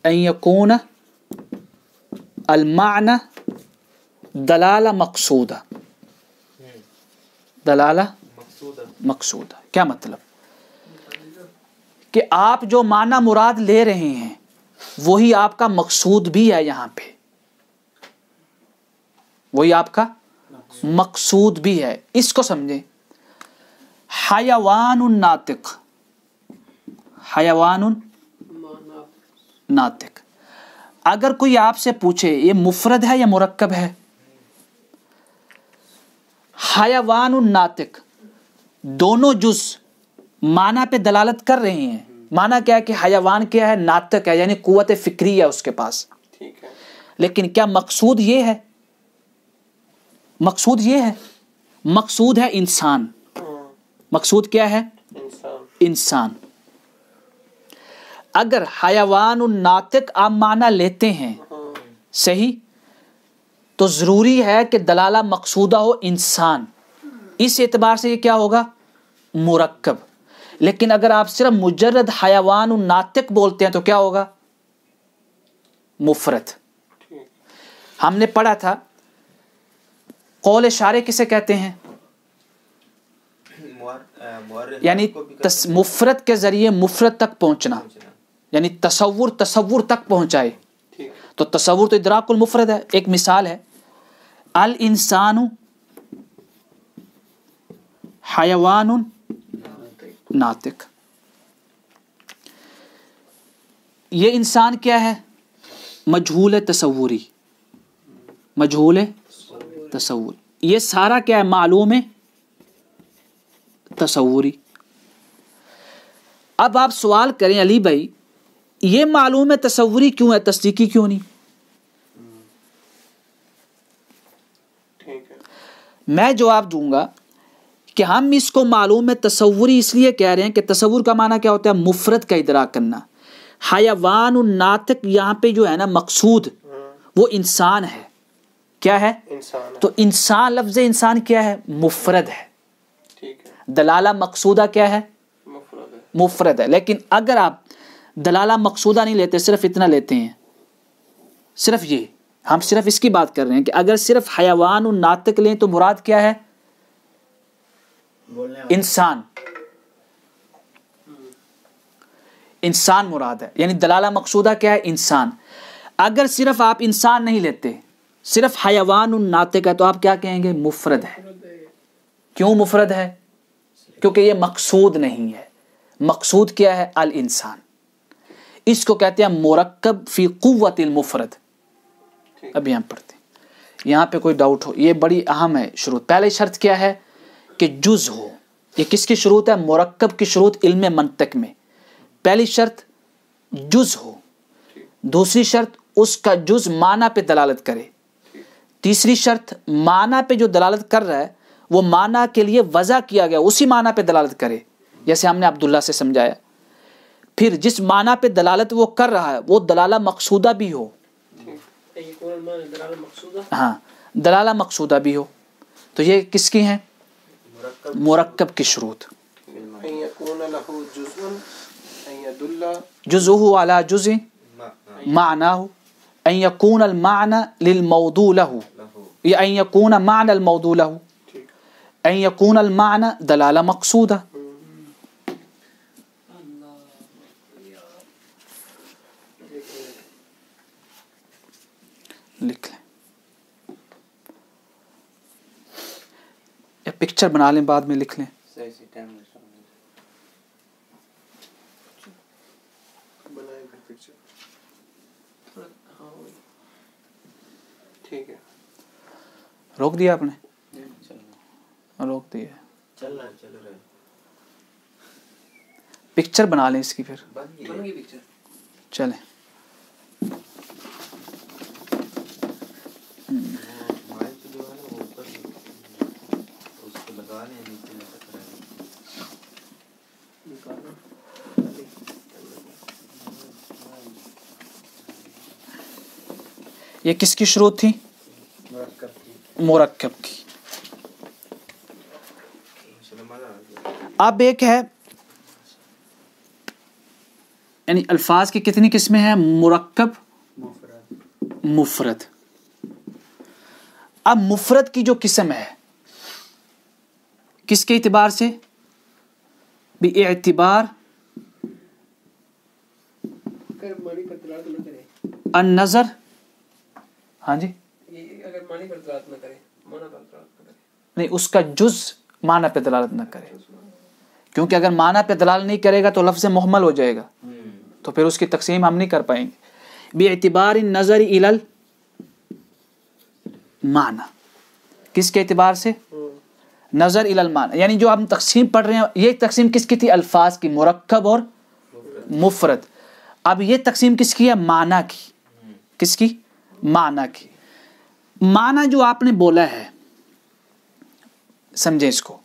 ان یکون المعنی دلالہ مقصودہ، دلالہ مقصودہ، کیا مطلب؟ کہ آپ جو معنی مراد لے رہے ہیں وہی آپ کا مقصود بھی ہے، یہاں پہ وہی آپ کا مقصود بھی ہے۔ اس کو سمجھیں، حیوان ناطق، حیوان ناطق، اگر کوئی آپ سے پوچھے یہ مفرد ہے یا مرکب ہے؟ حیوان ناطق، دونوں جز معنی پہ دلالت کر رہے ہیں۔ معنی کیا ہے؟ کہ حیوان کیا ہے؟ ناطق ہے، یعنی قوت فکری ہے اس کے پاس۔ لیکن کیا مقصود یہ ہے؟ مقصود یہ ہے، مقصود ہے انسان۔ مقصود کیا ہے؟ انسان۔ اگر حیوان الناطق آپ معنی لیتے ہیں صحیح، تو ضروری ہے کہ دلالہ مقصودہ ہو انسان، اس اعتبار سے یہ کیا ہوگا؟ مرکب۔ لیکن اگر آپ صرف مجرد حیوان الناطق بولتے ہیں تو کیا ہوگا؟ مفرد۔ ہم نے پڑھا تھا قول شارع کسے کہتے ہیں؟ یعنی مفرد کے ذریعے مفرد تک پہنچنا، یعنی تصور تک پہنچائے، تو تصور تو ادراک المفرد ہے۔ ایک مثال ہے، الانسان حیوان ناطق، یہ انسان کیا ہے؟ مجہول تصوری، مجہول تصور، یہ سارا کیا ہے؟ معلوم ہے تصوری۔ اب آپ سوال کریں علی بھائی یہ معلوم ہے تصوری کیوں ہے، تصدیقی کیوں نہیں؟ میں جواب دوں گا کہ ہم اس کو معلوم ہے تصوری اس لیے کہہ رہے ہیں کہ تصور کا معنی کیا ہوتا ہے؟ مفرد کا ادراک کرنا۔ حیوان الناطق یہاں پہ جو ہے نا مقصود وہ انسان ہے، کیا ہے؟ تو انسان، لفظ انسان کیا ہے؟ مفرد ہے۔ دلالہ مقصودہ کیا ہے؟ مفرد ہے۔ لیکن اگر آپ دلالہ مقصودہ نہیں لیتے، صرف اتنا لیتے ہیں، صرف یہ، ہم صرف اس کی بات کر رہے ہیں کہ اگر صرف حیوان الناطق لیں تو مراد کیا ہے؟ انسان۔ انسان مراد ہے، یعنی دلالہ مقصودہ کیا ہے؟ انسان۔ اگر صرف آپ انسان نہیں لیتے، صرف حیوان ناطق ہے، تو آپ کیا کہیں گے؟ مفرد ہے۔ کیوں مفرد ہے؟ کیونکہ یہ مقصود نہیں ہے۔ مقصود کیا ہے؟ الانسان۔ اس کو کہتے ہیں مرکب فی قوت المفرد۔ اب یہاں پڑھتے ہیں، یہاں پہ کوئی ڈاؤٹ ہو، یہ بڑی اہم ہے شروط۔ پہلے شرط کیا ہے؟ کہ جز ہو۔ یہ کس کی شروط ہے؟ مرکب کی شروط علم منطق میں۔ پہلی شرط جز ہو، دوسری شرط اس کا جز معنی پہ دلالت کرے، تیسری شرط معنی پہ جو دلالت کر رہا ہے وہ معنی کے لیے وضع کیا گیا اسی معنی پہ دلالت کرے، جیسے ہم نے عبداللہ سے سمجھایا۔ پھر جس معنی پہ دلالت وہ کر رہا ہے وہ دلالہ مقصودہ بھی ہو، ہاں دلالہ مقصودہ بھی ہو۔ تو یہ کس کی ہیں؟ مرکب کی شروط۔ جزءہ علی جزء معناه، ان یکون المعنى للموضوع له، یا ان یکون معنى الموضوع له، ان یکون المعنى دلالہ مقصودہ۔ لکھ لیں یا پکچر بنا لیں، بعد میں لکھ لیں۔ ٹھیک ہے، روک دیا آپ نے؟ روک دیا۔ چل رہا ہے۔ پکچر بنا لیں اس کی، پھر چلیں۔ یہ کس کی شروط تھی؟ مرکب کی۔ اب ایک ہے، یعنی الفاظ کی کتنی قسمیں ہیں؟ مرکب، مفرد۔ اب مفرد کی جو قسم ہے کس کے اعتبار سے؟ باعتبار النظر، ہاں جی، نہیں اس کا جز معنی پہ دلالت نہ کرے، کیونکہ اگر معنی پہ دلالت نہیں کرے گا تو لفظ محمل ہو جائے گا، تو پھر اس کی تقسیم ہم نہیں کر پائیں گے۔ باعتبار النظر الی المعنی، کس کے اعتبار سے؟ نظر الی المعنی، یعنی جو ہم تقسیم پڑھ رہے ہیں یہ تقسیم کس کی تھی؟ الفاظ کی، مرکب اور مفرد۔ اب یہ تقسیم کس کی ہے؟ معنی کی۔ کس کی؟ معنی کی۔ معنی جو آپ نے بولا ہے، سمجھیں اس کو،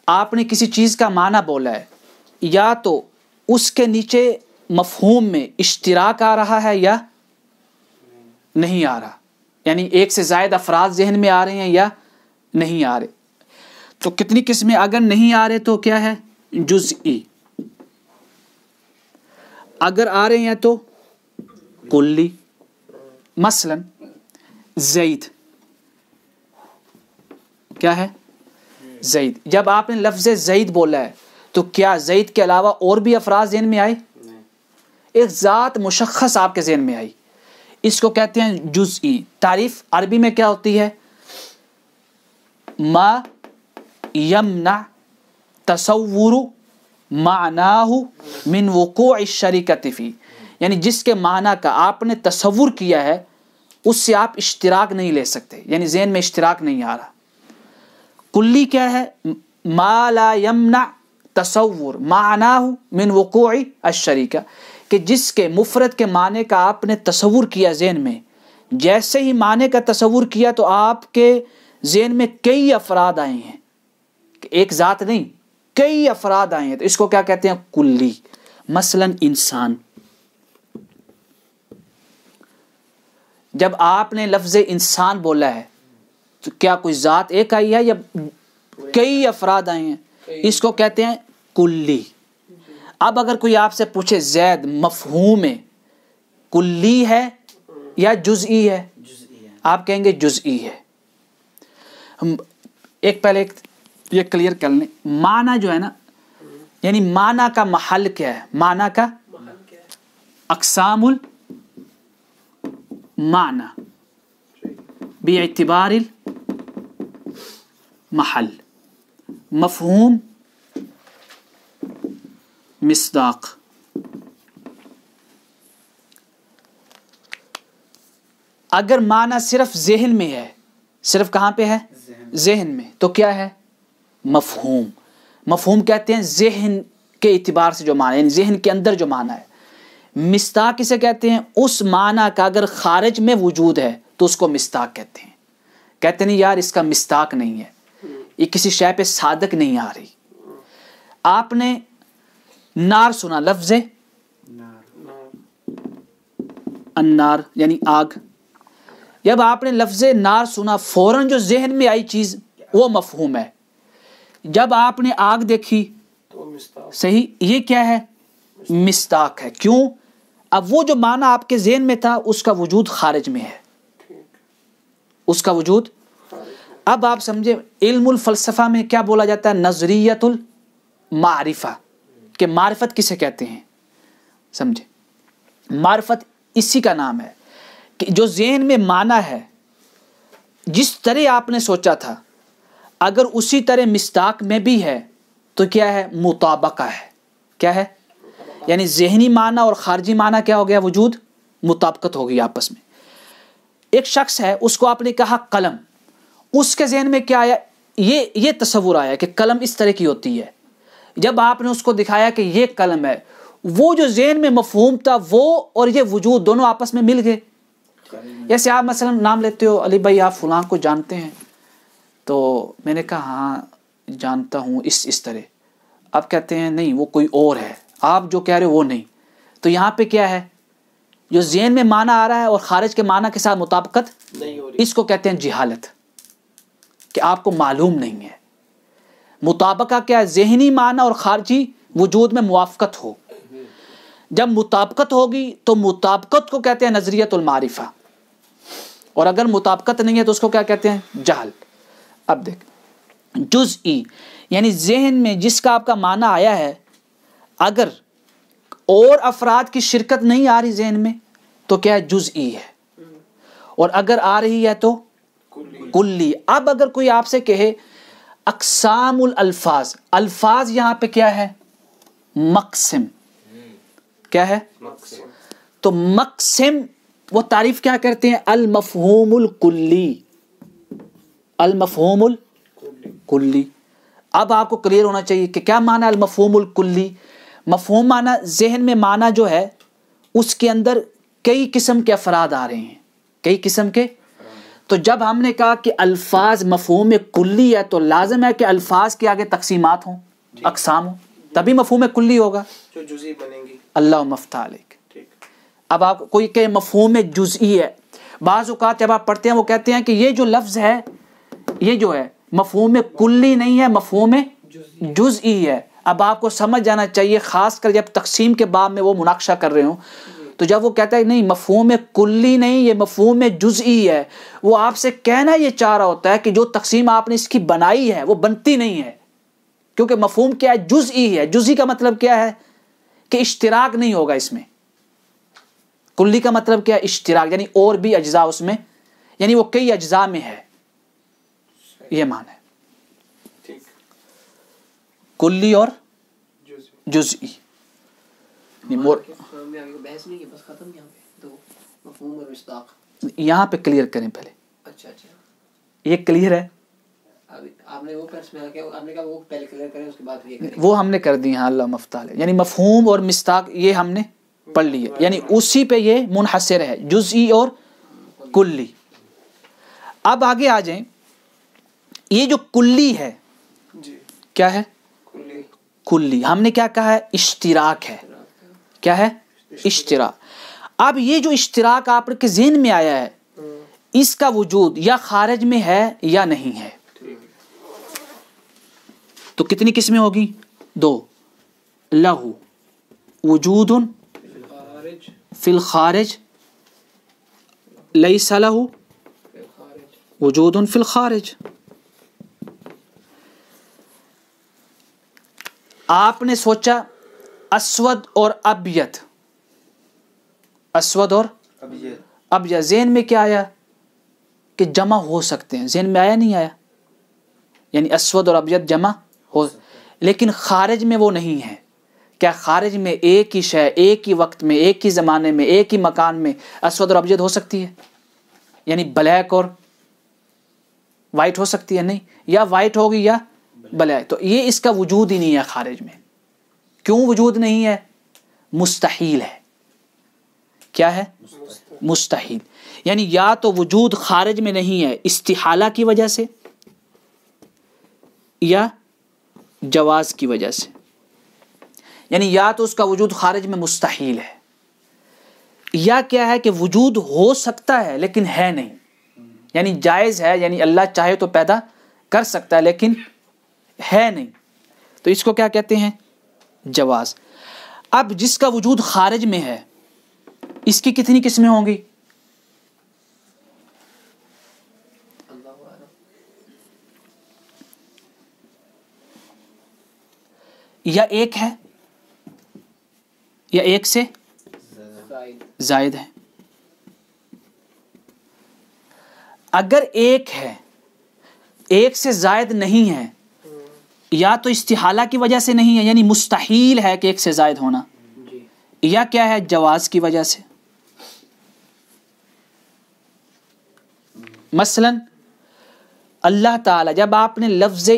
آپ نے کسی چیز کا معنی بولا ہے، یا تو اس کے نیچے مفہوم میں اشتراک آ رہا ہے یا نہیں آ رہا، یعنی ایک سے زائد افراد ذہن میں آ رہے ہیں یا نہیں آ رہے۔ تو کتنی قسمیں؟ اگر نہیں آ رہے تو کیا ہے؟ جزئی۔ اگر آ رہے ہیں تو کلی۔ مثلا زید، کیا ہے؟ زید۔ جب آپ نے لفظ زید بولا ہے تو کیا زید کے علاوہ اور بھی افراد ذہن میں آئے؟ ایک ذات مشخص آپ کے ذہن میں آئی، اس کو کہتے ہیں جزئی۔ تعریف عربی میں کیا ہوتی ہے؟ ما یمنع تصور معناہ من وقوع الشریکۃ فی، یعنی جس کے معنی کا آپ نے تصور کیا ہے اس سے آپ اشتراک نہیں لے سکتے، یعنی ذہن میں اشتراک نہیں آ رہا۔ کلی کیا ہے؟ ما لا یمنع تصور معناہ من وقوع الشریکہ، کہ جس کے مفرد کے معنی کا آپ نے تصور کیا ذہن میں، جیسے ہی معنی کا تصور کیا تو آپ کے ذہن میں کئی افراد آئے ہیں، ایک ذات نہیں کئی افراد آئے ہیں، تو اس کو کیا کہتے ہیں؟ کلی۔ مثلا انسان، جب آپ نے لفظ انسان بولا ہے تو کیا کوئی ذات ایک آئی ہے یا کئی افراد آئے ہیں؟ اس کو کہتے ہیں کلی۔ اب اگر کوئی آپ سے پوچھے زید مفہوم ہے کلی ہے یا جزئی ہے، آپ کہیں گے جزئی ہے۔ ہم پہلے یہ کلیئر کر لیں، معنی جو ہے نا، یعنی معنی کا محل کیا ہے؟ معنی کا اقسام المعنی باعتبار المحل، مفہوم، مصداق۔ اگر معنی صرف ذہن میں ہے، صرف کہاں پہ ہے؟ ذہن میں، تو کیا ہے؟ مفہوم۔ مفہوم کہتے ہیں ذہن کے اعتبار سے جو معنی ہے، یعنی ذہن کے اندر جو معنی ہے۔ مصداق کسے کہتے ہیں؟ اس معنی کا اگر خارج میں وجود ہے تو اس کو مصداق کہتے ہیں۔ کہتے نہیں یار اس کا مصداق نہیں ہے، یہ کسی شے پہ صادق نہیں آ رہی۔ آپ نے نار سنا، لفظ النار یعنی آگ، جب آپ نے لفظ نار سنا فوراً جو ذہن میں آئی چیز وہ مفہوم ہے۔ جب آپ نے آگ دیکھی تو مصداق صحیح، یہ کیا ہے؟ مصداق ہے۔ کیوں؟ اب وہ جو معنی آپ کے ذہن میں تھا اس کا وجود خارج میں ہے، اس کا وجود۔ اب آپ سمجھے علم الفلسفہ میں کیا بولا جاتا ہے؟ نظریت المعرفہ، کہ معرفت کسے کہتے ہیں؟ سمجھے، معرفت اسی کا نام ہے کہ جو ذہن میں معنی ہے، جس طرح آپ نے سوچا تھا اگر اسی طرح مصداق میں بھی ہے تو کیا ہے؟ مطابقہ ہے۔ کیا ہے؟ یعنی ذہنی معنی اور خارجی معنی کیا ہو گیا؟ وجود، مطابقت ہو گئی آپس میں۔ ایک شخص ہے، اس کو آپ نے کہا قلم، اس کے ذہن میں کیا آیا؟ یہ تصور آیا کہ قلم اس طرح کی ہوتی ہے۔ جب آپ نے اس کو دکھایا کہ یہ قلم ہے، وہ جو ذہن میں مفہوم تھا وہ اور یہ وجود دونوں آپس میں مل گئے۔ جیسے آپ مثلا نام لیتے ہو، علی بھائی آپ فلاں کو جانتے ہیں؟ تو میں نے کہا ہاں جانتا ہوں اس طرح۔ آپ کہتے ہیں نہیں وہ کوئی اور ہے، آپ جو کہہ رہے ہو وہ نہیں۔ تو یہاں پہ کیا ہے؟ جو ذہن میں معنی آ رہا ہے اور خارج کے معنی کے ساتھ مطابقت نہیں ہو رہی، اس کو کہتے ہیں جہالت، کہ آپ کو معلوم نہیں ہے۔ مطابقہ کیا ہے؟ ذہنی معنی اور خارجی وجود میں موافقت ہو۔ جب مطابقت ہوگی تو مطابقت کو کہتے ہیں نظریت المعرفہ، اور اگر مطابقت نہیں ہے تو اس کو کیا کہتے ہیں؟ جہل۔ اب دیکھ، جزئی یعنی ذہن میں جس کا آپ کا معنی آیا ہے، اگر اور افراد کی شرکت نہیں آ رہی ذہن میں تو کیا ہے؟ جزئی ہے، اور اگر آ رہی ہے تو کلی۔ اب اگر کوئی آپ سے کہے اقسام الالفاظ، الفاظ یہاں پہ کیا ہے؟ مقسم۔ کیا ہے؟ تو مقسم وہ تعریف کیا کرتے ہیں؟ المفہوم الکلی، المفہوم الکلی۔ اب آپ کو کلیئر ہونا چاہیے کہ کیا معنی المفہوم الکلی۔ مفہوم معنی ذہن میں معنی جو ہے اس کے اندر کئی قسم کے افراد آ رہے ہیں، کئی قسم کے۔ تو جب ہم نے کہا کہ الفاظ مفہوم کلی ہے تو لازم ہے کہ الفاظ کے آگے تقسیمات ہوں، اقسام ہوں، تبھی مفہوم کلی ہوگا، جو جزئی بنیں گی۔ اللہ مفتح علیک۔ اب آپ کوئی کہ مفہوم جزئی ہے، بعض اوقات جب آپ پڑھتے ہیں وہ کہتے ہیں کہ یہ جو لفظ ہے یہ جو ہے مفہوم کلی نہیں ہے، مفہوم جزئی ہے۔ اب آپ کو سمجھ جانا چاہیے، خاص کر جب تقسیم کے باب میں وہ مناقشہ کر رہے ہوں تو جب وہ کہتا ہے نہیں مفہوم کلی نہیں یہ مفہوم جزئی ہے، وہ آپ سے کہنا یہ چاہ رہا ہوتا ہے کہ جو تقسیم آپ نے اس کی بنائی ہے وہ بنتی نہیں ہے، کیونکہ مفہوم کیا ہے؟ جزئی ہے۔ جزئی کا مطلب کیا ہے؟ کہ اشتراک نہیں ہوگا اس میں۔ کلی کا مطلب کیا ہے؟ اشتراک، یعنی اور بھی اجزاء اس میں، یعنی وہ کئی اجزاء میں ہے، یہ معنی ہے کلی اور جزئی۔ یہاں پہ کلیئر کریں پہلے، اچھا یہ کلیئر ہے، آپ نے وہ پہلے کلیئر کریں اس کے بعد یہ کریں۔ وہ ہم نے کر دی ہاں، اللہ مفتح علیہ۔ یعنی مفہوم اور مصداق یہ ہم نے پڑھ لی ہے، یعنی اسی پہ یہ منحصر ہے، جزئی اور کلی۔ اب آگے آ جائیں، یہ جو کلی ہے جی کیا ہے؟ کلی۔ کلی ہم نے کیا کہا ہے؟ اشتراک ہے۔ کیا ہے؟ اشتراک۔ اب یہ جو اشتراک آپ کے ذہن میں آیا ہے اس کا وجود یا خارج میں ہے یا نہیں ہے، تو کتنی قسمیں ہوگی؟ دو، لہو وجود فی الخارج، لیس لہو وجود فی الخارج۔ آپ نے سوچا اسود اور ابیض اسود اور ابیض. ذہن میں کیا آیا کہ جمع ہو سکتے ہیں. ذہن میں آیا نہیں آیا؟ یعنی اسود اور ابیض جمع ہو، لیکن خارج میں وہ نہیں ہے. کیا خارج میں ایک ہی شے ایک ہی وقت میں ایک ہی زمانے میں ایک ہی مکان میں اسود اور ابیض ہو سکتی ہے؟ یعنی بلیک اور وائٹ ہو سکتی ہے؟ نہیں. یا وائٹ ہوگی یا بلیک. تو یہ اس کا وجود ہی نہیں ہے خارج میں. کیوں وجود نہیں ہے؟ مستحیل ہے. کیا ہے؟ مستحیل. یعنی یا تو وجود خارج میں نہیں ہے استحالہ کی وجہ سے یا جواز کی وجہ سے. یعنی یا تو اس کا وجود خارج میں مستحیل ہے، یا کیا ہے کہ وجود ہو سکتا ہے لیکن ہے نہیں. یعنی جائز ہے، یعنی اللہ چاہے تو پیدا کر سکتا ہے لیکن ہے نہیں. تو اس کو کیا کہتے ہیں؟ جواز. اب جس کا وجود خارج میں ہے اس کی کتنی قسمیں ہوں گی؟ یا ایک ہے یا ایک سے زائد ہے. اگر ایک ہے ایک سے زائد نہیں ہے، یا تو استحالہ کی وجہ سے نہیں ہے یعنی مستحیل ہے کہ ایک سے زائد ہونا، یا کیا ہے جواز کی وجہ سے. مثلا اللہ تعالی جب آپ نے لفظ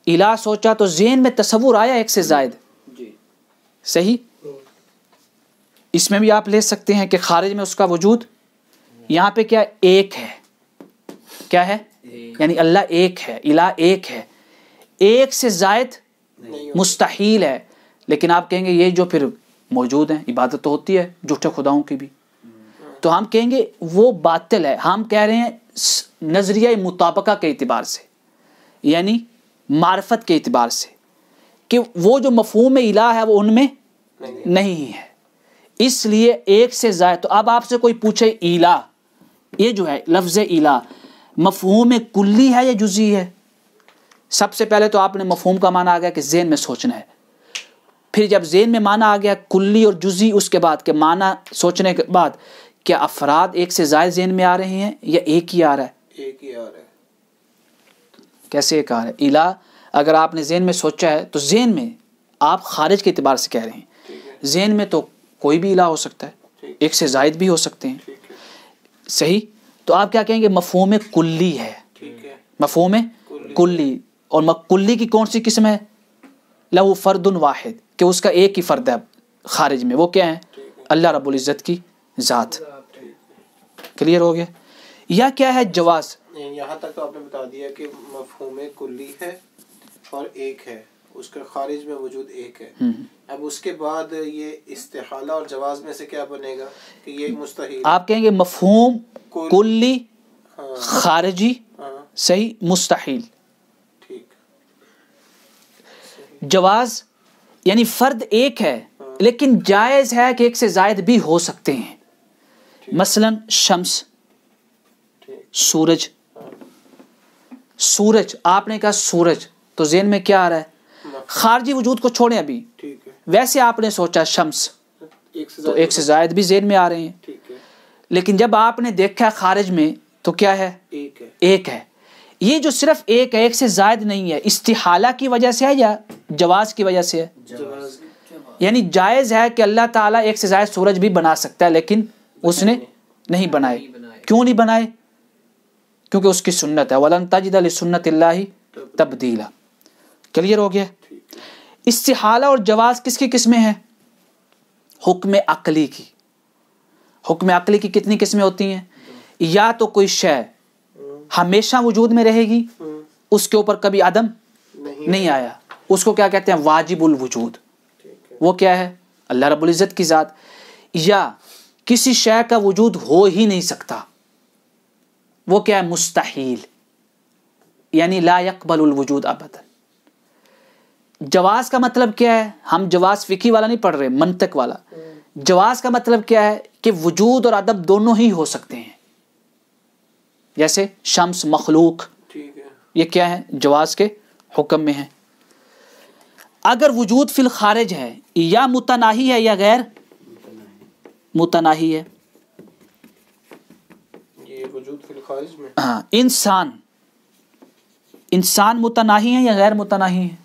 الہ سوچا تو ذہن میں تصور آیا ایک سے زائد. صحیح. اس میں بھی آپ لے سکتے ہیں کہ خارج میں اس کا وجود یہاں پہ کیا ایک ہے. کیا ہے؟ یعنی اللہ ایک ہے، الہ ایک ہے، ایک سے زائد مستحیل ہے. لیکن آپ کہیں گے یہ جو پھر موجود ہیں عبادت تو ہوتی ہے جھوٹے خداؤں کی بھی، تو ہم کہیں گے وہ باطل ہے. ہم کہہ رہے ہیں نظریہ مطابقہ کے اعتبار سے، یعنی معرفت کے اعتبار سے، کہ وہ جو مفہوم الہ ہے وہ ان میں نہیں ہے. اس لیے ایک سے زائد. تو اب آپ سے کوئی پوچھے الہ، یہ جو ہے لفظ الہ مفہوم کلی ہے یا جزئی ہے؟ سب سے پہلے تو آپ نے مفہوم کا معنی آ گیا کہ ذہن میں سوچنا ہے. پھر جب ذہن میں معنی آ گیا کلی اور جزئی، اس کے بعد کہ معنی سوچنے کے بعد کیا افراد ایک سے زائد ذہن میں آ رہے ہیں یا ایک ہی آ رہا ہے؟ ایک ہی آ رہا ہے. کیسے ایک آ رہا ہے؟ الہ اگر آپ نے ذہن میں سوچا ہے تو ذہن میں آپ خارج کے اعتبار سے کہہ رہے ہیں. ذہن میں تو کوئی بھی الہ ہو سکتا ہے، ایک سے زائد بھی ہو سکتے ہیں. صحیح. تو آپ کیا کہیں گے؟ مفہوم کلی ہے. مفہوم کلی. اور کلی کی کون سی قسم ہے؟ لہو فرد واحد، کہ اس کا ایک ہی فرد ہے خارج میں. وہ کیا ہے؟ اللہ رب العزت کی ذات. کلیئر ہو گیا؟ یا کیا ہے جواز. یہاں تک تو آپ نے بتا دیا کہ مفہوم کلی ہے اور ایک ہے، اس کا خارج میں وجود ایک ہے. اب اس کے بعد یہ استحالہ اور جواز میں سے کیا بنے گا کہ یہ مستحیل. آپ کہیں گے مفہوم کلی خارجی صحیح مستحیل. جواز یعنی فرد ایک ہے لیکن جائز ہے کہ ایک سے زائد بھی ہو سکتے ہیں. مثلا شمس، سورج. سورج آپ نے کہا سورج تو ذہن میں کیا آ رہا ہے؟ خارجی وجود کو چھوڑیں ابھی. ویسے آپ نے سوچا شمس تو ایک سے زائد بھی ذہن میں آ رہے ہیں. لیکن جب آپ نے دیکھا خارج میں تو کیا ہے؟ ایک ہے. یہ جو صرف ایک ہے، ایک سے زائد نہیں ہے، استحالہ کی وجہ سے ہے یا جواز کی وجہ سے ہے؟ یعنی جائز ہے کہ اللہ تعالیٰ ایک سے زائد سورج بھی بنا سکتا ہے لیکن اس نے نہیں بنائے. کیوں نہیں بنائے؟ کیونکہ اس کی سنت ہے. وَلَن تَجِدَ لِسُنَّتِ اللَّهِ تَبْدِيلًا. کلیئر ہو گیا؟ استحالہ اور جواز کس کی قسمیں ہیں؟ حکم عقلی کی. حکم عقلی کی کتنی قسمیں ہوتی ہیں؟ یا تو کوئی شے ہمیشہ وجود میں رہے گی، اس کے اوپر کبھی عدم نہیں آیا، اس کو کیا کہتے ہیں؟ واجب الوجود. وہ کیا ہے؟ اللہ رب العزت کی ذات. یا کسی شے کا وجود ہو ہی نہیں سکتا، وہ کیا ہے؟ مستحیل، یعنی لا يقبل الوجود ابدا. جواز کا مطلب کیا ہے؟ ہم جواز فقہی والا نہیں پڑھ رہے، منطق والا. جواز کا مطلب کیا ہے؟ کہ وجود اور عدم دونوں ہی ہو سکتے ہیں. جیسے شمس مخلوق، یہ کیا ہے؟ جواز کے حکم میں ہے. اگر وجود فی الخارج ہے یا متناہی ہے یا غیر متناہی ہے. یہ وجود فی الخارج میں. ہاں. انسان متناہی ہیں یا غیر متناہی ہیں؟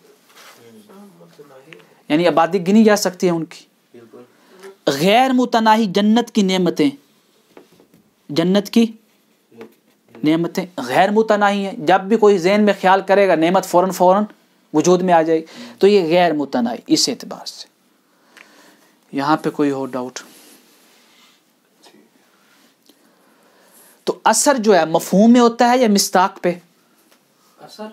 یعنی آبادی گنی جا سکتی ہے ان کی. غیر متناہی جنت کی نعمتیں، جنت کی نعمتیں غیر متناہی ہیں. جب بھی کوئی ذہن میں خیال کرے گا نعمت فوراً وجود میں آ جائے گی. تو یہ غیر متناہی اس اعتبار سے. یہاں پہ کوئی اور ڈاؤٹ؟ تو اثر جو ہے مفہوم میں ہوتا ہے یا مصداق پہ؟ اثر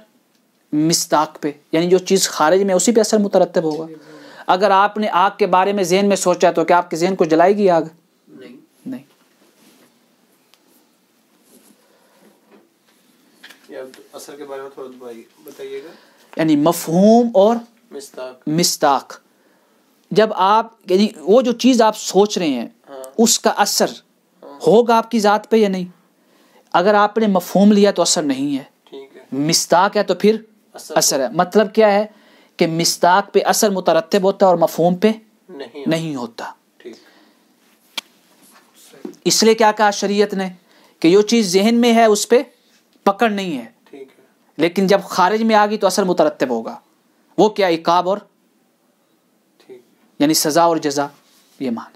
مصداق پہ، یعنی جو چیز خارج میں اسی پہ اثر مترتب ہوگا. اگر آپ نے آگ کے بارے میں ذہن میں سوچا تو کیا آپ کے ذہن کو جلائے گی آگ؟ نہیں. اثر کے بارے میں تھوڑا بتائیے گا. یعنی مفہوم اور مصداق. جب آپ یعنی وہ جو چیز آپ سوچ رہے ہیں اس کا اثر ہوگا آپ کی ذات پہ یا نہیں. اگر آپ نے مفہوم لیا تو اثر نہیں ہے. مصداق ہے تو پھر اثر ہے. مطلب کیا ہے کہ مصداق پہ اثر مترتب ہوتا ہے اور مفہوم پہ نہیں ہوتا. اس لیے کیا کہا شریعت نے کہ جو چیز ذہن میں ہے اس پہ پکڑ نہیں ہے، لیکن جب خارج میں آ گئی تو اثر مترتب ہوگا. وہ کیا؟ عقاب اور یعنی سزا اور جزا. یہ معنی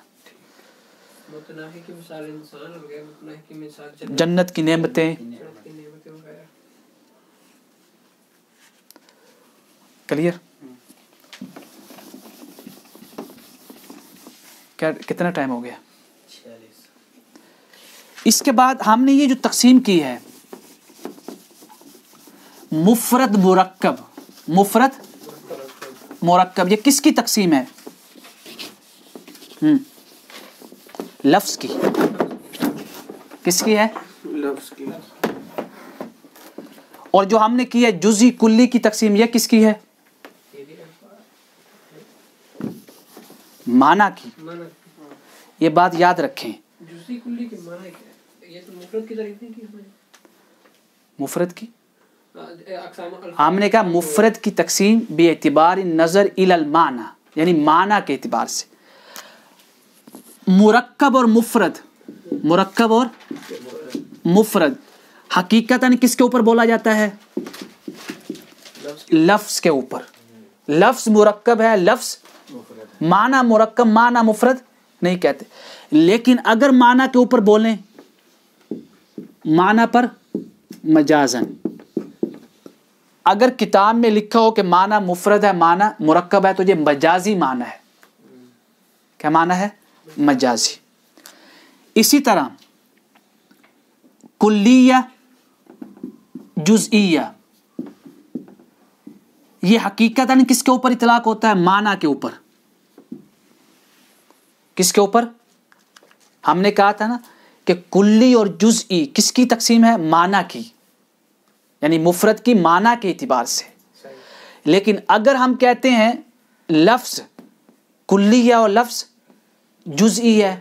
متناہی کی مثال انسان اور غیر متناہی کی مثال جنت کی نعمتیں. کلیئر؟ کیا کتنا ٹائم ہو گیا؟ 46. اس کے بعد ہم نے یہ جو تقسیم کی ہے مفرد مرکب، مفرد مرکب، یہ کس کی تقسیم ہے؟ لفظ کی. کس کی ہے؟ لفظ کی. اور جو ہم نے کی ہے جزئی کلی کی تقسیم، یہ کس کی ہے؟ معنی کی. یہ بات یاد رکھیں. جزئی کلی کے معنی کیا ہے؟ یہ تو مفرد کی تعریف نہیں کی. مفرد کی ہم نے کہا مفرد کی تقسیم بے اعتبار نظر الی المعنی، یعنی معنی کے اعتبار سے. مرکب اور مفرد، مرکب اور مفرد حقیقتاً کس کے اوپر بولا جاتا ہے؟ لفظ کے اوپر. لفظ مرکب ہے، لفظ معنی مرکب، معنی مفرد نہیں کہتے. لیکن اگر معنی کے اوپر بولیں، معنی پر مجازن، اگر کتاب میں لکھا ہو کہ معنی مفرد ہے، معنی مرکب ہے، تو یہ مجازی معنی ہے. کیا معنی ہے؟ مجازی. اسی طرح کلیہ جزئیہ، یہ حقیقتاً کس کے اوپر اطلاق ہوتا ہے؟ معنی کے اوپر. کس کے اوپر؟ ہم نے کہا تھا نا کہ کلی اور جزئی کس کی تقسیم ہے؟ معنی کی، یعنی مفرد کی معنی کے اعتبار سے. لیکن اگر ہم کہتے ہیں لفظ کلی ہے اور لفظ جزئی ہے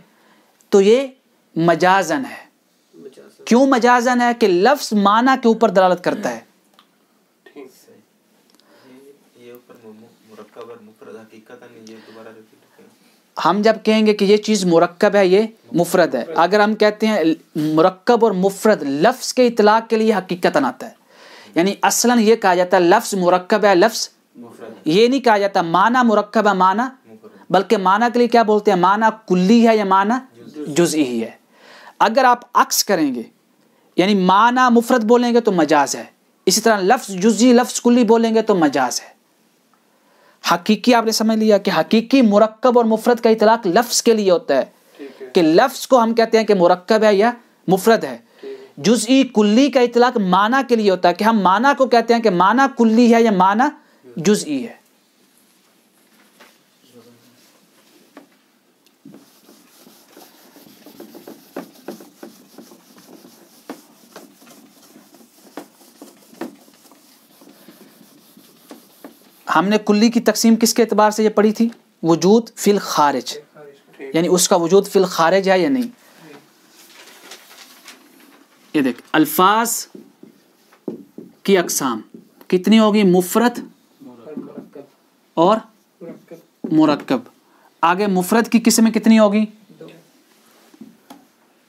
تو یہ مجازن ہے. کیوں مجازن ہے؟ کہ لفظ معنی کے اوپر دلالت کرتا ہے. ہم جب کہیں گے کہ یہ چیز مرکب ہے، یہ مفرد ہے، اگر ہم کہتے ہیں مرکب اور مفرد لفظ کے اطلاق کے لیے حقیقتاً آتا ہے، یعنی اصلاً یہ کہا جاتا ہے لفظ مرکب ہے، لفظ یہ نہیں کہا جاتا معنی مرکب ہے، معنی، بلکہ معنی کے لیے کیا بولتے ہیں؟ معنی کلی ہے یا معنی جزئی ہے. اگر آپ عکس کریں گے یعنی معنی مفرد بولیں گے تو مجاز ہے، اسی طرح لفظ جزئی لفظ کلی بولیں گے تو مجاز ہے. حقیقی آپ نے سمجھ لیا کہ حقیقی مرکب اور مفرد کا اطلاق لفظ کے لیے ہوتا ہے کہ لفظ کو ہم کہتے ہیں کہ مرکب ہے یا مفرد ہے. جزئی کلی کا اطلاق معنی کے لیے ہوتا ہے کہ ہم معنی کو کہتے ہیں کہ معنی کلی ہے یا معنی جزئی ہے. ہم نے کلی کی تقسیم کس کے اعتبار سے یہ پڑھی تھی؟ وجود فی الخارج، یعنی اس کا وجود فی الخارج ہے یا نہیں. یہ دیکھ الفاظ کی اقسام کتنی ہوگی؟ مفرد اور مرکب. آگے مفرد کی قسمیں کتنی ہوگی؟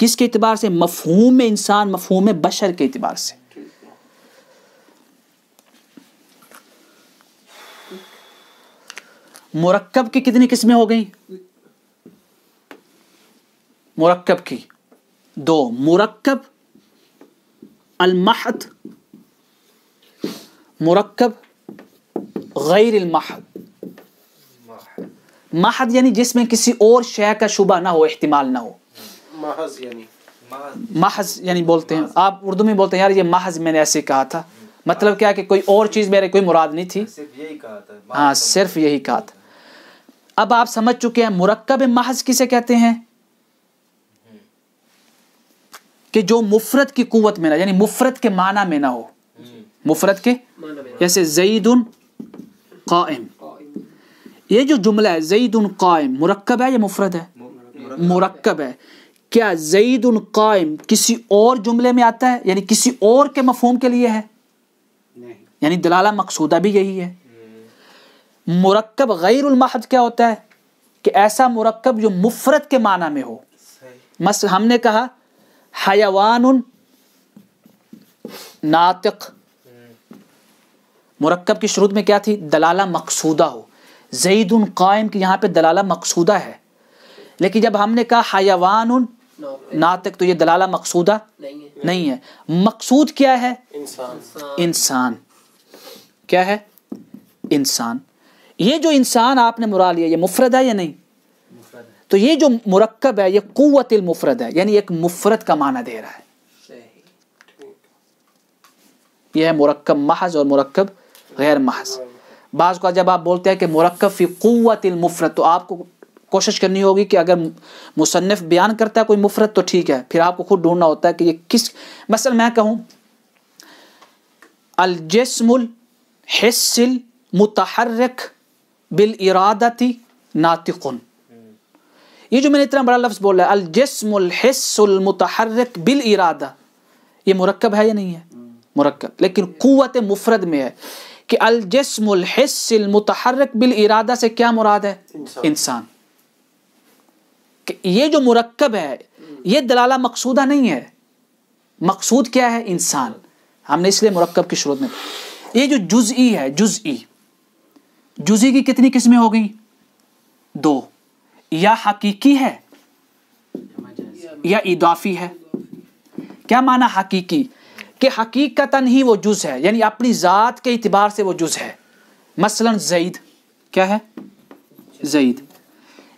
کس کے اعتبار سے؟ مفہوم انسان، مفہوم بشر کے اعتبار سے. مرکب کی کتنی قسمیں ہو گئیں؟ مرکب کی 2. مرکب المحض، مرکب غیر المحض. محض یعنی جس میں کسی اور شے کا شبہ نہ ہو، احتمال نہ ہو. محض یعنی محض یعنی بولتے ہیں آپ اردو میں بولتے ہیں یار یہ محض میں نے ایسے کہا تھا، مطلب کیا کہ کوئی اور چیز میرے کوئی مراد نہیں تھی، صرف یہی کہا تھا. ہاں صرف یہی کہا تھا. اب آپ سمجھ چکے ہیں مرکب محض کسے کہتے ہیں؟ کہ جو مفرد کی قوت میں نہ، یعنی مفرد کے معنی میں نہ ہو. مفرد کے جیسے زید قائم، یہ جو جملہ ہے زید قائم مرکب ہے یا مفرد ہے؟ مرکب ہے. کیا زید قائم کسی اور جملے میں آتا ہے، یعنی کسی اور کے مفہوم کے لیے ہے؟ نہیں. یعنی دلالہ مقصودہ بھی یہی ہے. مرکب غیر المحض کیا ہوتا ہے؟ کہ ایسا مرکب جو مفرد کے معنی میں ہو. مثلا ہم نے کہا حیوان ناطق، مرکب کی شروط میں کیا تھی؟ دلالہ مقصودہ ہو. زید قائم کی یہاں پہ دلالہ مقصودہ ہے، لیکن جب ہم نے کہا حیوان ناطق تو یہ دلالہ مقصودہ نہیں ہے. مقصود کیا ہے؟ انسان. کیا ہے؟ انسان. یہ جو انسان آپ نے مراد لیا یہ مفرد ہے یا نہیں؟ تو یہ جو مرکب ہے یہ قوت المفرد ہے، یعنی ایک مفرد کا معنی دے رہا ہے. یہ ہے مرکب محض اور مرکب غیر محض. بعض کا جب آپ بولتے ہیں کہ مرکب فی قوت المفرد تو آپ کو کوشش کرنی ہوگی کہ اگر مصنف بیان کرتا ہے کوئی مفرد تو ٹھیک ہے، پھر آپ کو خود ڈھونڈنا ہوتا ہے کہ یہ کس. مثلا میں کہوں الجسم الحس المتحرک بالارادۃ ناطق، یہ جو میں نے اتنا بڑا لفظ بولا ہے الجسم الحس المتحرک بالارادہ، یہ مرکب ہے یا نہیں ہے؟ مرکب. لیکن قوت مفرد میں ہے کہ الجسم الحس المتحرک بالارادہ سے کیا مراد ہے؟ انسان. کہ یہ جو مرکب ہے یہ دلالہ مقصودہ نہیں ہے. مقصود کیا ہے؟ انسان. ہم نے اس لیے مرکب کی شروط میں. یہ جو جزئی ہے، جزئی کی کتنی قسمیں ہو گئیں؟ 2. یا حقیقی ہے یا اضافی ہے. کیا معنی حقیقی؟ کہ حقیقتاً ہی وہ جز ہے، یعنی اپنی ذات کے اعتبار سے وہ جز ہے. مثلا زید کیا ہے؟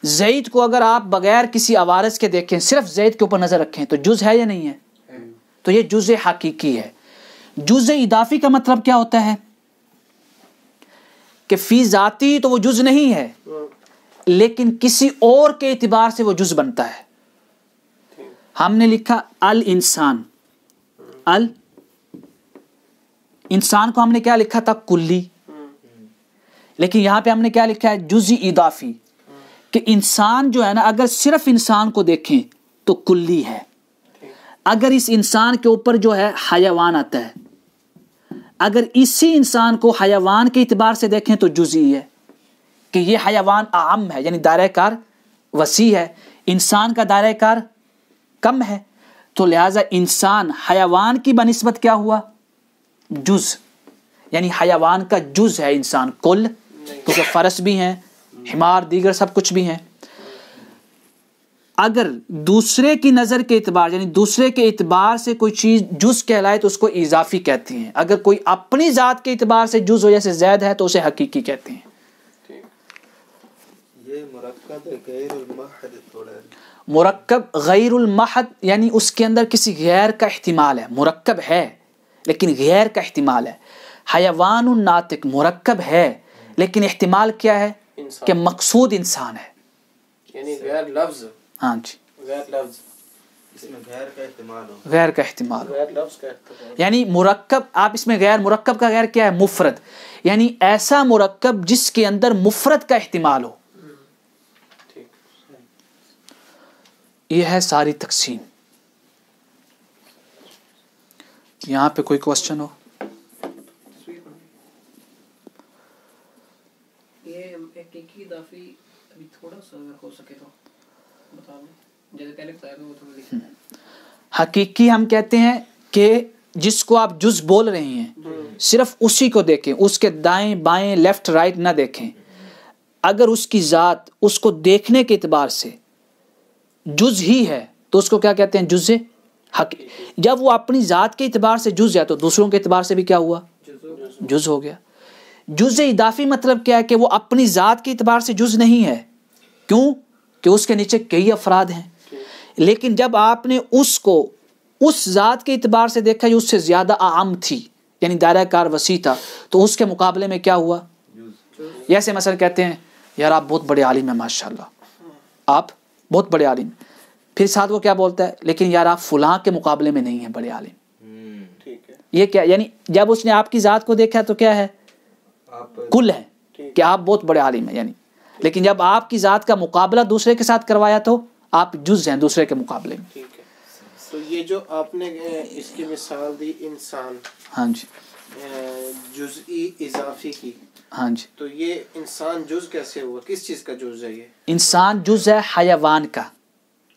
زید کو اگر آپ بغیر کسی عوارض کے دیکھیں، صرف زید کے اوپر نظر رکھیں تو جز ہے یا نہیں ہے؟ تو یہ جز حقیقی ہے. جز اضافی کا مطلب کیا ہوتا ہے؟ کہ فی ذاتی تو وہ جز نہیں ہے، لیکن کسی اور کے اعتبار سے وہ جز بنتا ہے. ہم نے لکھا الانسان، انسان کو ہم نے کیا لکھا تھا؟ کلی. لیکن یہاں پہ ہم نے کیا لکھا ہے؟ جزئی اضافی. کہ انسان جو ہے نا اگر صرف انسان کو دیکھیں تو کلی ہے، اگر اس انسان کے اوپر جو ہے حیوان آتا ہے، اگر اسی انسان کو حیوان کے اعتبار سے دیکھیں تو جزئی ہے کہ یہ حیوان عام ہے، یعنی دائرہ کار وسیع ہے، انسان کا دائرہ کار کم ہے. تو لہٰذا انسان حیوان کی بنسبت کیا ہوا؟ جز. یعنی حیوان کا جز ہے انسان، کل کیونکہ فرس بھی ہیں، حمار دیگر سب کچھ بھی ہیں. اگر دوسرے کی نظر کے اعتبار یعنی دوسرے کے اعتبار سے کوئی چیز جز کہلائے تو اس کو اضافی کہتے ہیں. اگر کوئی اپنی ذات کے اعتبار سے جز ہو جیسے زید ہے تو اسے حقیقی کہتے ہیں. یہ مرکب غیر المحض تھوڑا مرکب غیر المحض یعنی اس کے اندر کسی غیر کا احتمال ہے. مرکب ہے لیکن غیر کا احتمال ہے. حیوان الناطق مرکب ہے لیکن احتمال کیا ہے؟ کہ مقصود انسان ہے، یعنی غیر لفظ. ہاں جی، غیر لفظ اس میں غیر کا احتمال ہو. غیر کا احتمال. غیر لفظ کا احتمال یعنی مرکب آپ اس میں غیر مرکب کا غیر کیا ہے؟ مفرد. یعنی ایسا مرکب جس کے اندر مفرد کا احتمال ہو. یہ ہے ساری تقسیم. یہاں پہ کوئی کوشچن ہو؟ یہ حقیقی اضافی ابھی تھوڑا سا اگر ہو سکے تو بتا دیں. جیسے پہلے بتایا تھا وہ تو لکھا ہے. حقیقی ہم کہتے ہیں کہ جس کو آپ جز بول رہے ہیں صرف اسی کو دیکھیں، اس کے دائیں بائیں لیفٹ رائٹ نہ دیکھیں. اگر اس کی ذات اس کو دیکھنے کے اعتبار سے جز ہی ہے تو اس کو کیا کہتے ہیں؟ جز حق. جب وہ اپنی ذات کے اعتبار سے جز ہے تو دوسروں کے اعتبار سے بھی کیا ہوا؟ جز ہو گیا. جز اضافی مطلب کیا ہے؟ کہ وہ اپنی ذات کے اعتبار سے جز نہیں ہے. کیوں؟ کہ اس کے نیچے کئی افراد ہیں. لیکن جب آپ نے اس کو اس ذات کے اعتبار سے دیکھا جو اس سے زیادہ عام تھی، یعنی دائرہ کار وسیع تھا، تو اس کے مقابلے میں کیا ہوا؟ جیسے مثلا کہتے ہیں یار آپ بہت بڑے عالم ہیں، ماشاءاللہ آپ بہت بڑے عالم. پھر ساتھ وہ کیا بولتا ہے؟ لیکن یار آپ فلاں کے مقابلے میں نہیں ہیں بڑے عالم. یہ کیا یعنی جب اس نے آپ کی ذات کو دیکھا تو کیا ہے؟ کل ہے کہ آپ بہت بڑے عالم ہیں یعنی. لیکن جب آپ کی ذات کا مقابلہ دوسرے کے ساتھ کروایا تو آپ جز ہیں دوسرے کے مقابلے میں. ٹھیک ہے. تو یہ جو آپ نے اس کی مثال دی انسان، ہاں جی، جزئی اضافی کی، ہاں جی. تو یہ انسان جز کیسے ہوا؟ کس چیز کا جز ہے یہ؟ انسان جز ہے حیوان کا.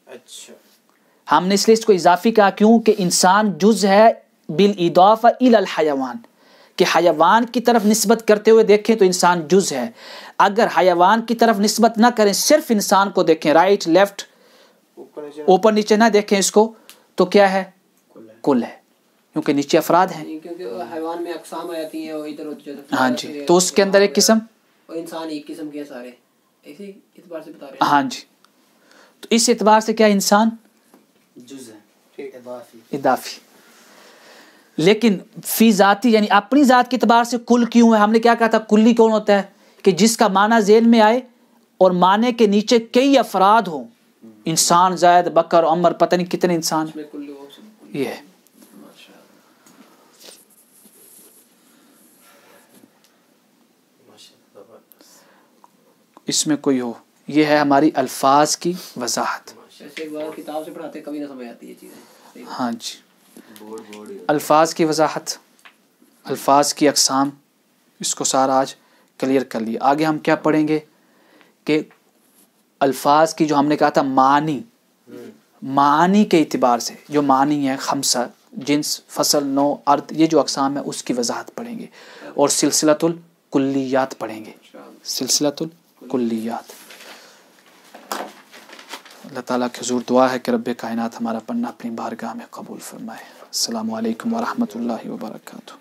اچھا. ہم نے اس لیے اس کو اضافی کہا کیوں کہ انسان جز ہے بالاضافہ الی الحیوان، کہ حیوان کی طرف نسبت کرتے ہوئے دیکھیں تو انسان جز ہے. اگر حیوان کی طرف نسبت نہ کریں، صرف انسان کو دیکھیں، رائٹ لیفٹ اوپر نیچے نہ دیکھیں اس کو، تو کیا ہے؟ کل ہے، کیونکہ نیچے افراد ہیں. کیونکہ حیوان میں اقسام آ جاتی ہیں اور ادھر ہاں جی، تو اس کے اندر ایک قسم اور انسان ایک قسم کے سارے اسی اعتبار سے بتا رہے ہیں. ہاں جی، تو اس اعتبار سے کیا انسان جز ہے اضافی. لیکن فی ذاتی یعنی اپنی ذات کے اعتبار سے کل کیوں ہے؟ ہم نے کیا کہا تھا؟ کلی کون ہوتا ہے؟ کہ جس کا معنی ذہن میں آئے اور معنی کے نیچے کئی افراد ہوں. انسان، زید، بکر، عمر، پتہ نہیں کتنے انسان. یہ ہے. اس میں کوئی ہو، یہ ہے ہماری الفاظ کی وضاحت. ایک بار کتاب سے پڑھاتے کبھی نہ سمجھ آتی یہ چیزیں. ہاں جی، الفاظ کی وضاحت، الفاظ کی اقسام، اس کو سارا آج کلیئر کر لیا. آگے ہم کیا پڑھیں گے کہ الفاظ کی جو ہم نے کہا تھا معانی کے اعتبار سے جو معنی ہے، خمسہ، جنس، فصل، نوع، عرض، یہ جو اقسام ہے اس کی وضاحت پڑھیں گے. اور سلسلۃ الکلیات پڑھیں گے، سلسلۃ الکلیات. اللہ تعالیٰ کی حضور دعا ہے کہ رب کائنات ہمارا پڑھنا اپنی بارگاہ میں قبول فرمائے. السلام علیکم ورحمۃ اللہ وبرکاتہ.